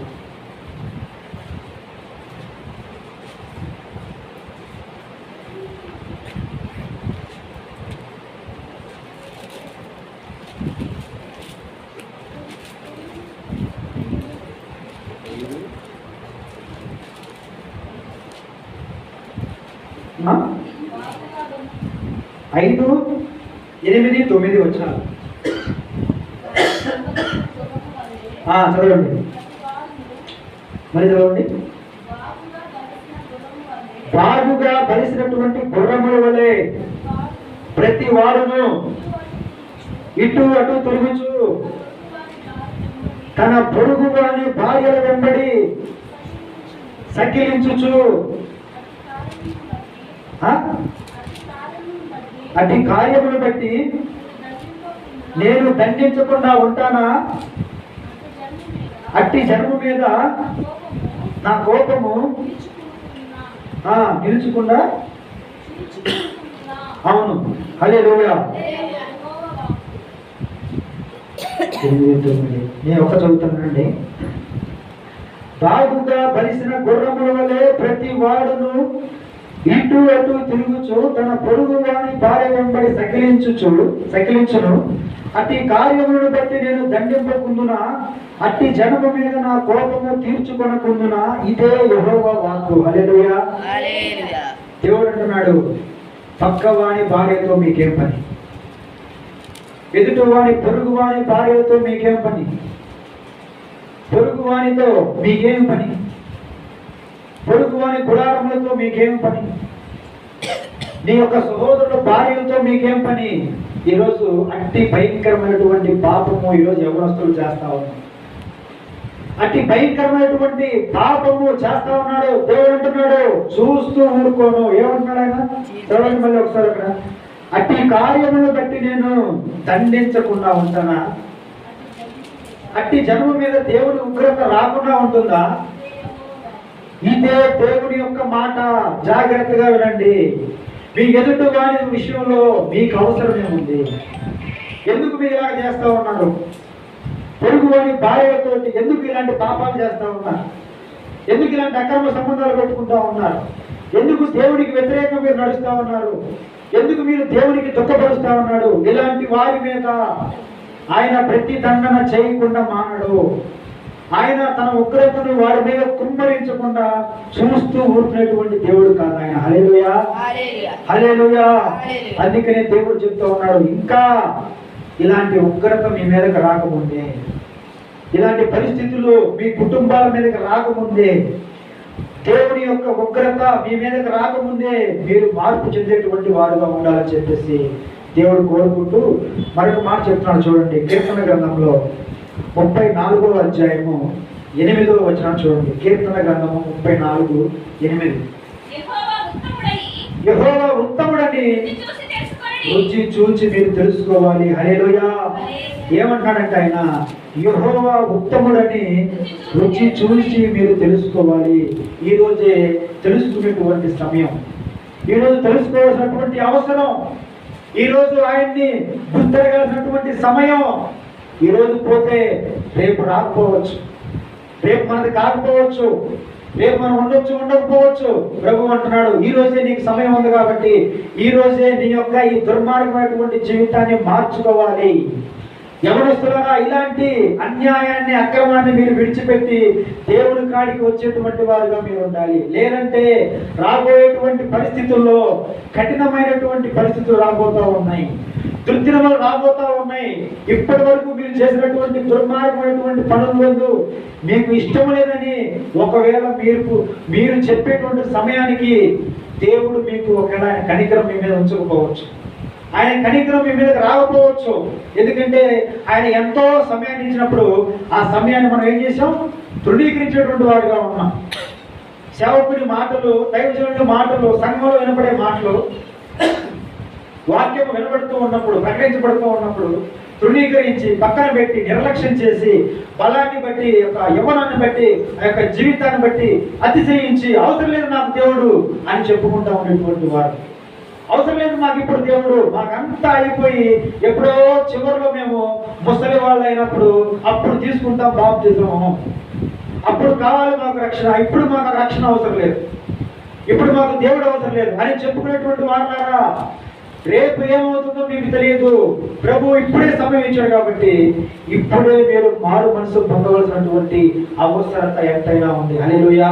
ఆ? 5-8-9 వచనాలు చదవండి. మరి చదవండి. బాగుగా బలిసినటువంటి గుర్రముల వలె ప్రతి వాడును ఇటు అటు తిరుగుచు తన పొరుగు వాని భార్యల వెంబడి సకిలించుచు అట్టి కార్యములు బట్టి నేను దండించకుండా ఉంటానా? అట్టి జన్మ మీద నా కోపము నిలుచుకుండా. అవును, హల్లెలూయా. నేను ఒక చదువుతానండి. బాగుగా బలిసిన గుర్రముల వలె ప్రతి వాడును ఇటు అటు తిరుగుచు తన పొరుగు వాని భార్య వెంబడి సకిలించును. అట్టి కార్యములను బట్టి నేను దండింపకుందున, అట్టి జనము మీద నా కోపము తీర్చుకొనకుందున. ఇదే యెహోవా వాక్కు. హల్లెలూయా. దేవుడు అంటున్నాడు, పక్కవాని భార్యతో మీకేం పని? ఎదుటి వాని పొరుగు వాని భార్యతో మీకేం పని? పొరుగు వానితో మీకేం పని? పొరుగు వాని గుడారములతో మీకేం పని? నీ యొక్క సహోదరుల భార్యలతో మీకేం పని? ఈరోజు అట్టి భయంకరమైనటువంటి పాపము ఈరోజు యవనస్తులు చేస్తా ఉన్నారు. అట్టి భయంకరమైనటువంటి పాపము చేస్తా ఉన్నాడు. దేవుడు అంటున్నాడు, చూస్తూ ఊరుకోను. ఏమంటున్నాడు ఆయన? చదవండి మళ్ళీ ఒకసారి అక్కడ. అట్టి కార్యమును బట్టి నేను దండించకుండా ఉంటానా? అట్టి జన్మ మీద దేవుని ఉగ్రత రాకుండా ఉంటుందా? ఇదే దేవుని యొక్క మాట. జాగ్రత్తగా వినండి. మీ ఎదుటి వారి విషయంలో మీకు అవసరం ఏముంది? ఎందుకు మీరు ఇలా చేస్తా ఉన్నారు? పొరుగు వారి భార్యతో ఎందుకు ఇలాంటి పాపాలు చేస్తా ఉన్నారు? ఎందుకు ఇలాంటి అక్రమ సంబంధాలు పెట్టుకుంటా ఉన్నారు? ఎందుకు దేవునికి వ్యతిరేకంగా మీరు నడుస్తూ ఉన్నారు? ఎందుకు మీరు దేవునికి దుఃఖపరుస్తూ ఉన్నాడు? ఇలాంటి వారి మీద ఆయన ప్రతి దండన చేయకుండా మానడు. ఆయన తన ఉగ్రతను వారి మీద కుమ్మరించకుండా చూస్తూ ఊరుకునేటువంటి దేవుడు కాదు ఆయన. హల్లెలూయా, హల్లెలూయా. అందుకనే దేవుడు చెప్తూ ఉన్నాడు, ఇంకా ఇలాంటి ఉగ్రత మీ మీదకి రాకముందే, ఇలాంటి పరిస్థితులు మీ కుటుంబాల మీదకి రాకముందే, దేవుని యొక్క ఉగ్రత మీ మీదకి రాకముందే మీరు మార్పు చెందేటువంటి వారుగా ఉండాలని చెప్పేసి దేవుడు కోరుకుంటూ మరొక మాట చెప్తున్నాడు. చూడండి, కీర్తన గ్రంథంలో 34వ అధ్యాయము 8వ వచనం చూడండి. కీర్తన గ్రంథము 34:8. యెహోవా ఉత్తముడని రుచి చూచి మీరు తెలుసుకోవాలి. హల్లెలూయా. ఏమంటాడంటే ఆయన, యెహోవా ఉత్తముడని రుచి చూసి మీరు తెలుసుకోవాలి. ఈరోజే తెలుసుకునేటువంటి సమయం, ఈరోజు తెలుసుకోవాల్సినటువంటి అవసరం, ఈరోజు ఆయన్ని గుర్తెరగాల్సినటువంటి సమయం. ఈరోజు పోతే రేపు రాకపోవచ్చు, రేపు మనది కాకపోవచ్చు, రేపు మనం ఉండొచ్చు ఉండకపోవచ్చు. ప్రభు అంటున్నాడు, ఈ రోజే నీకు సమయం ఉంది కాబట్టి ఈ రోజే నీ యొక్క ఈ దుర్మార్గమైనటువంటి జీవితాన్ని మార్చుకోవాలి. యవనస్తులారా, ఇలాంటి అన్యాయాన్ని అక్రమాన్ని మీరు విడిచిపెట్టి దేవుని కాడికి వచ్చేటువంటి వారుగా మీరు ఉండాలి. లేదంటే రాబోయేటువంటి పరిస్థితుల్లో కఠినమైనటువంటి పరిస్థితులు రాబోతూ ఉన్నాయి, దుర్దినములు రాబోతూ ఉన్నాయి. ఇప్పటి వరకు మీరు చేసినటువంటి దుర్మార్గమైనటువంటి పనుల మీకు ఇష్టం లేదని ఒకవేళ మీరు చెప్పేటువంటి సమయానికి దేవుడు మీకు ఒకవేళ ఆయన కనికరం మీ మీద ఉంచకపోవచ్చు, ఆయన కనికరం మీ మీదకి రాకపోవచ్చు. ఎందుకంటే ఆయన ఎంతో సమయాన్ని ఇచ్చినప్పుడు ఆ సమయాన్ని మనం ఏం చేసాం? తృణీకరించేటువంటి వారుగా ఉన్నాం. సేవకుడి మాటలు, దైవజనుడి మాటలు, సంఘంలో వినపడే మాటలు వాక్యం వినబడుతూ ఉన్నప్పుడు, ప్రకటించబడుతూ ఉన్నప్పుడు తృణీకరించి పక్కన పెట్టి నిర్లక్ష్యం చేసి బలాన్ని బట్టి, యొక్క యవ్వనాన్ని బట్టి, ఆ యొక్క జీవితాన్ని బట్టి అతిశయించి అవసరం లేదు నాకు దేవుడు అని చెప్పుకుంటా ఉండేటువంటి వారు. అవసరం లేదు మాకు ఇప్పుడు దేవుడు, మాకంతా అయిపోయి ఎప్పుడో చివరిలో మేము ముసలి వాళ్ళు అయినప్పుడు అప్పుడు తీసుకుంటాం బాప్తిజము, అప్పుడు కావాలి మాకు రక్షణ, ఇప్పుడు మాకు రక్షణ అవసరం లేదు, ఇప్పుడు మాకు దేవుడు అవసరం లేదు అని చెప్పుకునేటువంటి వారులారా, రేపు ఏమవుతుందో మీకు తెలియదు. ప్రభు ఇప్పుడే సమయం ఇచ్చాడు కాబట్టి ఇప్పుడే మీరు మారు మనసు పొందవలసినటువంటి అవసరత ఎంతైనా ఉంది. హల్లెలూయా.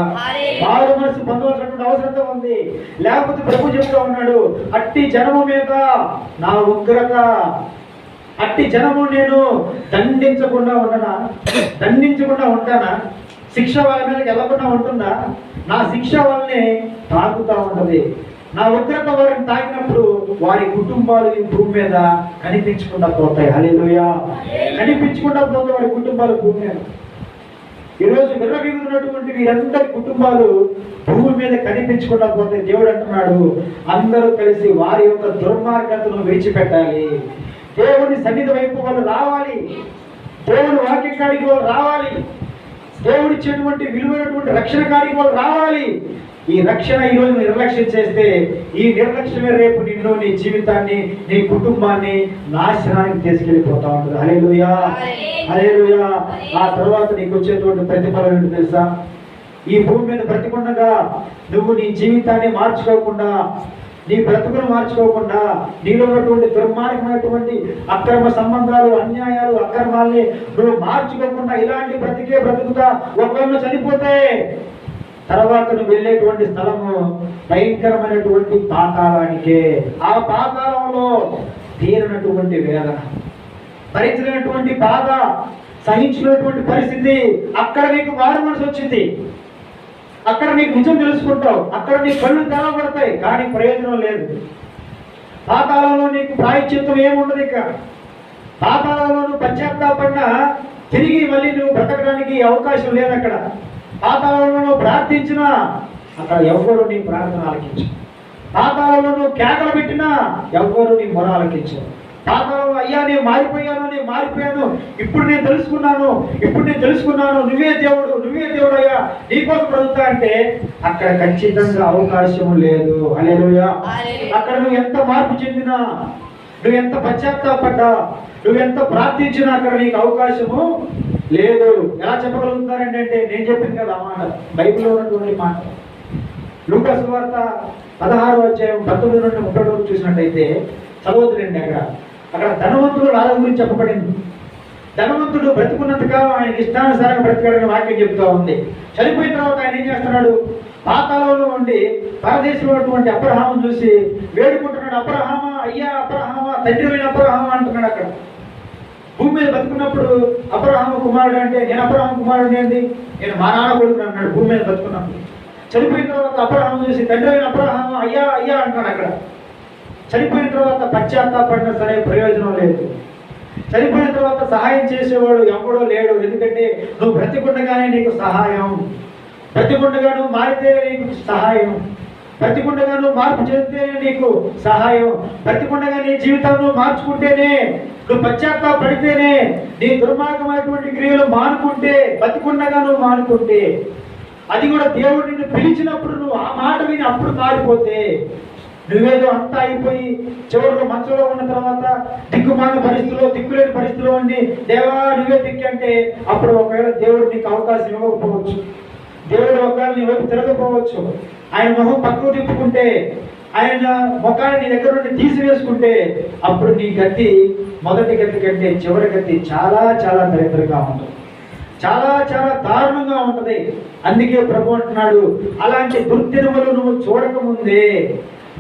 మారు మనసు పొందవలసినటువంటి అవసరత ఉంది. లేకపోతే ప్రభు చెప్తా ఉన్నాడు, అట్టి జనము మీద నా ఉగ్రత, అట్టి జనము నేను దండించకుండా ఉంటానా? శిక్ష వాళ్ళ మీదకి వెళ్ళకుండా ఉంటుందా? నా శిక్ష వాళ్ళని తాకుతూ ఉంటది. నా ఉగ్రత వారిని తాకినప్పుడు వారి కుటుంబాలు ఈ భూమి మీద కనిపించకుండా పోతాయి. హల్లెలూయా. కనిపించకుండా పోతాయి వారి కుటుంబాలు భూమి మీద. ఈరోజు విర్రవీగుతున్నటువంటి వీరందరి కుటుంబాలు భూమి మీద కనిపించకుండా పోతాయి. దేవుడు అంటున్నాడు, అందరూ కలిసి వారి యొక్క దుర్మార్గతను విడిచిపెట్టాలి. దేవుని సన్నిధి వైపు వాళ్ళు రావాలి. దేవుని వాక్య కాడికి వాళ్ళు రావాలి. దేవుడిచ్చేటువంటి విలువైనటువంటి రక్షణ కాడికి వాళ్ళు రావాలి. ఈ రక్షణ ఈరోజు నిర్లక్ష్యం చేస్తే ఈ నిర్లక్ష్యమే రేపు నిన్ను, నీ జీవితాన్ని, నీ కుటుంబాన్ని నాశనానికి తీసుకెళ్ళిపోతా ఉంటుంది. హల్లెలూయా. హల్లెలూయా. ఆ తర్వాత నీకు వచ్చేటువంటి ప్రతిఫలం ఏంటో తెలుసా? ఈ భూమి మీద బ్రతికుండగా నువ్వు నీ జీవితాన్ని మార్చుకోకుండా, నీ బ్రతుకును మార్చుకోకుండా, నీలో ఉన్నటువంటి దుర్మార్గమైనటువంటి అక్రమ సంబంధాలు, అన్యాయాలు, అక్రమాల్ని నువ్వు మార్చుకోకుండా ఇలాంటి బ్రతుకుతా ఒకళ్ళు చనిపోతే తర్వాత నువ్వు వెళ్ళేటువంటి స్థలము భయంకరమైనటువంటి పాతాళానికే. ఆ పాతాళంలో తీరనటువంటి వేదన, భరించినటువంటి బాధ, సహించినటువంటి పరిస్థితి, అక్కడ నీకు మారు మనసు వచ్చింది. అక్కడ నీకు నిజం తెలుసుకుంటావు. అక్కడ నీ కళ్ళు తెరవబడతాయి, కానీ ప్రయోజనం లేదు. పాతాళంలో నీకు ప్రాయశ్చిత్తం ఏముండదు. ఇక పాతాళంలో నువ్వు పశ్చాత్తాపడినా తిరిగి మళ్ళీ నువ్వు బ్రతకడానికి అవకాశం లేదు. అక్కడ పాతాళంలో నువ్వు ప్రార్థించినా అక్కడ ఎవ్వరు నీ ప్రార్థన ఆలకించరు. పాతాళంలో నువ్వు కేకలు పెట్టినా ఎవ్వరు నీ మొర ఆలకించరు. పాతాళంలో అయ్యా నేను మారిపోయాను, ఇప్పుడు నేను తెలుసుకున్నాను, నువ్వే దేవుడు అయ్యా, నీకోసం బ్రతుకుతా అంటే అక్కడ ఖచ్చితంగా అవకాశం లేదు. హల్లెలూయా. అక్కడ నువ్వు ఎంత మార్పు చెందినా, నువ్వు ఎంత పశ్చాత్తాపడ్డా, నువ్వు ఎంత ప్రార్థించినా అక్కడ నీకు అవకాశము లేదు. ఎలా చెప్పగలుగుతున్నారంటే నేను చెప్పింది కదా ఆ మాట, బైబిల్లో ఉన్నటువంటి మాట. లూకా సువార్త 16వ అధ్యాయం 19 నుండి 30 వరకు చూసినట్టయితే చదవద్దులేండి. అక్కడ ధనవంతుడు రాజు గురించి చెప్పబడింది. ధనవంతుడు బ్రతుకున్నంతగా ఆయన ఇష్టానుసారంగా బ్రతికాడని వాక్యం చెప్తా ఉంది. చనిపోయిన తర్వాత ఆయన ఏం చేస్తున్నాడు? పాతాళంలో ఉండి పరదేశంలో ఉన్నటువంటి అబ్రహామును చూసి వేడుకుంటున్నాడు. అబ్రహామా, అయ్యా అబ్రహామా, తండ్రి అబ్రహామా అంటున్నాడు. అక్కడ భూమి మీద బతుకున్నప్పుడు అబ్రహాము కుమారుడు అంటే నేను అబ్రహాము కుమారుడు ఏంటి, నేను మా నాన్న కొడుకుని అన్నాడు భూమి మీద బతుకున్నప్పుడు. చనిపోయిన తర్వాత అబ్రహాము చూసి తండ్రి అయిన అబ్రహాము, అయ్యా అయ్యా అంటున్నాడు. అక్కడ చనిపోయిన తర్వాత పశ్చాత్తాపడినా సరే ప్రయోజనం లేదు. చనిపోయిన తర్వాత సహాయం చేసేవాడు ఎవడో లేడు. ఎందుకంటే నువ్వు బ్రతికుండగానే నీకు సహాయం, బ్రతికుండగా నువ్వు మారితే నీకు సహాయం, బ్రతికుండగా నువ్వు మార్పు చెందితేనే నీకు సహాయం, బ్రతికుండగా నీ జీవితాన్ని మార్చుకుంటేనే, నువ్వు పశ్చాత్తాపడితేనే, నీ దుర్మార్గమైనటువంటి క్రియలు మానుకుంటే, బతికుండగా నువ్వు మానుకుంటే, అది కూడా దేవుడు నిన్ను పిలిచినప్పుడు నువ్వు ఆ మాట విని అప్పుడు మారిపోతే, నువ్వేదో అంతా అయిపోయి చివరిలో మంచంలో ఉన్న తర్వాత దిక్కుమాలిన పరిస్థితిలో, దిక్కులేని పరిస్థితిలో ఉండి దేవా నువ్వే దిక్కు అంటే అప్పుడు ఒకవేళ దేవుడు నీకు అవకాశం ఇవ్వకపోవచ్చు. దేవుడు ఒకవేళ నీ వైపు తిరగకపోవచ్చు. ఆయన మొహం పక్కకు తిప్పుకుంటే, ఆయన ముఖాన్ని నీ దగ్గర నుండి తీసివేసుకుంటే అప్పుడు నీ గతి మొదటి గతి కంటే చివరి గతి చాలా చాలా దరిద్రంగా ఉంటుంది, చాలా చాలా దారుణంగా ఉంటుంది. అందుకే ప్రభు అంటున్నాడు, అలాంటి దుర్దినములు నువ్వు చూడకముందే,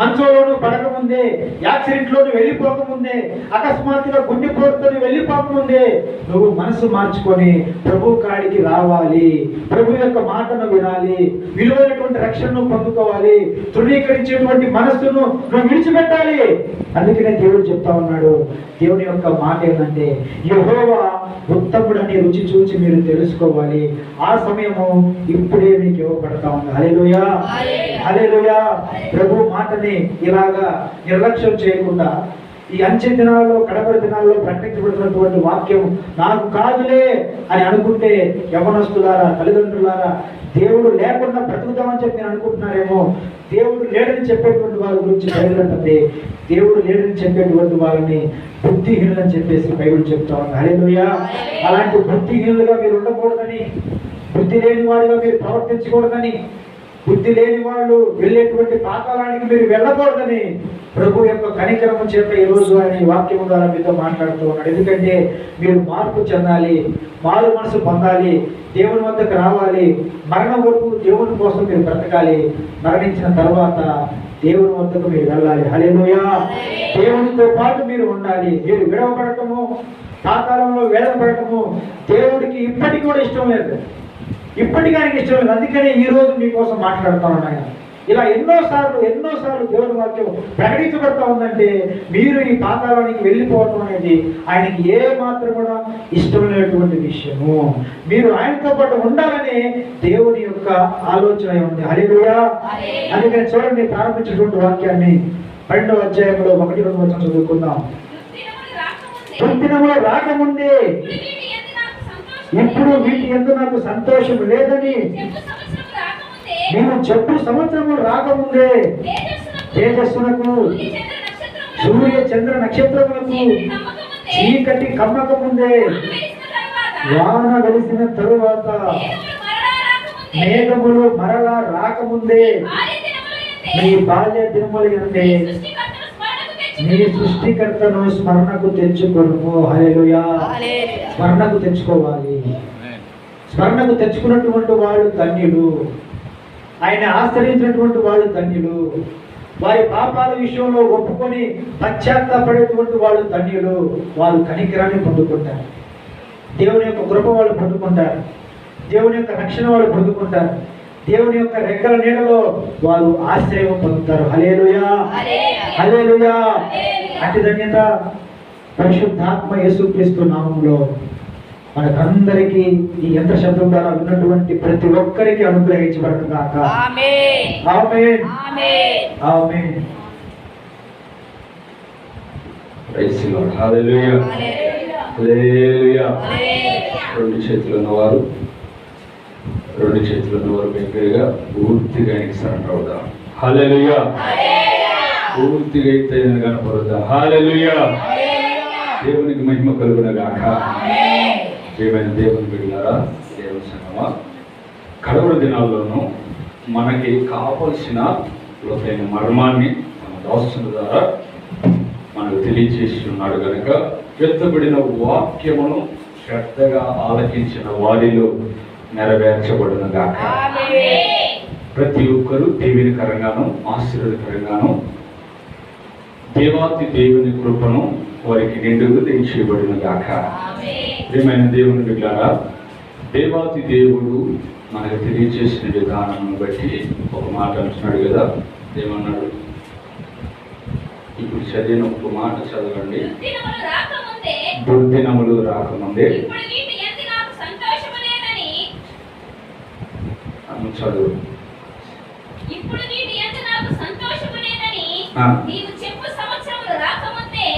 మంచంలోను పడకముందే, యాక్సిడెంట్లోను వెళ్ళిపోకముందే, అకస్మాత్తుగా గుండెపోటుతో వెళ్ళిపోకముందే నువ్వు మనసు మార్చుకొని ప్రభు కాడికి రావాలి. ప్రభు యొక్క మాటను వినాలి, విలువైనటువంటి రక్షణను పొందుకోవాలి, తృణీకరించేటువంటి మనస్సును నువ్వు విడిచిపెట్టాలి. అందుకనే దేవుడు చెప్తా ఉన్నాడు, దేవుని యొక్క మాట ఏంటంటే యెహోవా ఉత్తముడని రుచి చూచి మీరు తెలుసుకోవాలి. ఆ సమయము ఇప్పుడే మీకు ఇవ్వబడతా ఉంది. హల్లెలూయా, హల్లెలూయా. ప్రభు మాటని వాక్యాన్ని ఇలాగా నిర్లక్ష్యం చేయకుండా ఈ అంచె దినాల్లో కడపరి దినాల్లో ప్రకటించబడుతున్నటువంటి వాక్యం నాకు కాదులే అని అనుకుంటే యవనస్తులారా, తల్లిదండ్రులారా, దేవుడు లేకుండా బ్రతుకుతామని చెప్పి నేను అనుకుంటున్నారేమో. దేవుడు లేడని చెప్పేటువంటి వారి గురించి బైబిల్ అంటుంది, దేవుడు లేడని చెప్పేటువంటి వారిని బుద్ధిహీనులని చెప్పేసి బైబిల్ చెప్తా ఉంది. హల్లెలూయా. అలాంటి బుద్ధిహీనులుగా మీరు ఉండకూడదని, బుద్ధి లేని వారిగా మీరు ప్రవర్తించకూడదని, బుద్ధి లేని వాళ్ళు వెళ్ళేటువంటి పాతాళానికి మీరు వెళ్ళకూడదని ప్రభు యొక్క కనికరము చేత ఈ రోజు ఆయన ఈ వాక్యం ద్వారా మీతో మాట్లాడుతూ ఉన్నాడు. ఎందుకంటే మీరు మార్పు చెందాలి, మారు మనసు పొందాలి, దేవుని వద్దకు రావాలి, మరణం వరకు దేవుని కోసం మీరు బ్రతకాలి, మరణించిన తర్వాత దేవుని వద్దకు మీరు వెళ్ళాలి. హల్లెలూయా. దేవునితో పాటు మీరు ఉండాలి. మీరు విడవబడటము, పాతాళంలో వేదపడటము దేవుడికి ఇప్పటికి కూడా ఇష్టం లేదు, ఇప్పటికీ ఆయనకి ఇష్టం లేదు. అందుకనే ఈ రోజు మీకోసం మాట్లాడుతూ ఉన్నాను. ఇలా ఎన్నోసార్లు దేవుని వాక్యం ప్రకటించబడతా ఉందంటే మీరు ఈ పాతాళానికి వెళ్ళిపోవటం అనేది ఆయనకి ఏ మాత్రం కూడా ఇష్టం లేనటువంటి విషయము. మీరు ఆయనతో పాటు ఉండాలని దేవుని యొక్క ఆలోచన ఉంది. హల్లెలూయా. అందుకని చూడండి, ప్రారంభించినటువంటి వాక్యాన్ని 12వ అధ్యాయంలో 1-2 వచనం చదువుకుందాం. దుర్దినములు రాకముందే ఇప్పుడు వీటి యందు నాకు సంతోషం లేదని నేను చెప్పు సంవత్సరము రాకముందే తేజస్సునకు, సూర్య చంద్ర నక్షత్రములకు చీకటి కమ్మక ముందే, వాన వెలిసిన తరువాత, మేఘములు మరలా రాకముందే, మీ బాల్య దినములు యందే నీ సృష్టికర్తను స్మరణకు తెచ్చుకొనుము. హల్లెలూయా. స్మరణకు తెచ్చుకోవాలి. స్మరణకు తెచ్చుకున్నటువంటి వాళ్ళు ధన్యులు, ఆయన ఆశ్రయించినటువంటి వాళ్ళు ధన్యులు, వారి పాపాల విషయంలో ఒప్పుకొని పశ్చాత్తాపడేటువంటి వాళ్ళు ధన్యులు. వాళ్ళు కనికరాన్ని పొందుకుంటారు, దేవుని యొక్క కృప వాళ్ళు పొందుకుంటారు, దేవుని యొక్క రక్షణ వాళ్ళు పొందుకుంటారు, దేవుని యొక్క రెక్కల నీడలో వారు ఆశ్రయం పొందుతారు. హల్లెలూయా. హల్లెలూయా. అతి ధన్యత పరిశుద్ధాత్మ యేసుక్రీస్తు నామములో మనకందరికీ ఈ యంత్ర శబ్దం ద్వారా విన్నటువంటి ప్రతి ఒక్కరికి అనుగ్రహించబడును గాక. Amen. Amen. Amen. Praise the Lord. Hallelujah. Hallelujah. రెండు చేతులు ఉన్నవారు బిగ్గరగా పూర్తిగా ఆయనకి సరెండర్ అవుదాం. హల్లెలూయా. పూర్తిగా అయితే కనపడదా. హల్లెలూయా. దేవునికి మహిమ కలుగును గాక. ప్రియమైన దేవుని బిడ్డలారా, దేవుని సంగమా, కడవరి దినాల్లోనూ మనకి కావలసిన లోతైన మర్మాన్ని మన దాసుల ద్వారా మనకు తెలియజేసి ఉన్నాడు కనుక ఎత్తబడిన వాక్యమును శ్రద్ధగా ఆలకించిన వారిలో నెరవేర్చబడును గాక. ప్రతి ఒక్కరూ దీవెనకరంగాను ఆశీర్వాదకరంగాను దేవాతి దేవుని కృపను వారికి నిండుగా దయచేయబడును గాక. ప్రియమైన దేవుని బిడ్డలారా, దేవాతి దేవుడు మనకు తెలియజేసిన విధానం బట్టి ఒక మాట అంటున్నాడు కదా. ఏమన్నాడు? ఇప్పుడు చదివిన ఒక మాట చదవండి. దుర్దినములు రాకముందే చదువు. ఇప్పుడు నీవు నాకు సంతోషము లేదని నీవు చెప్పు సంవత్సరములు రాకముందే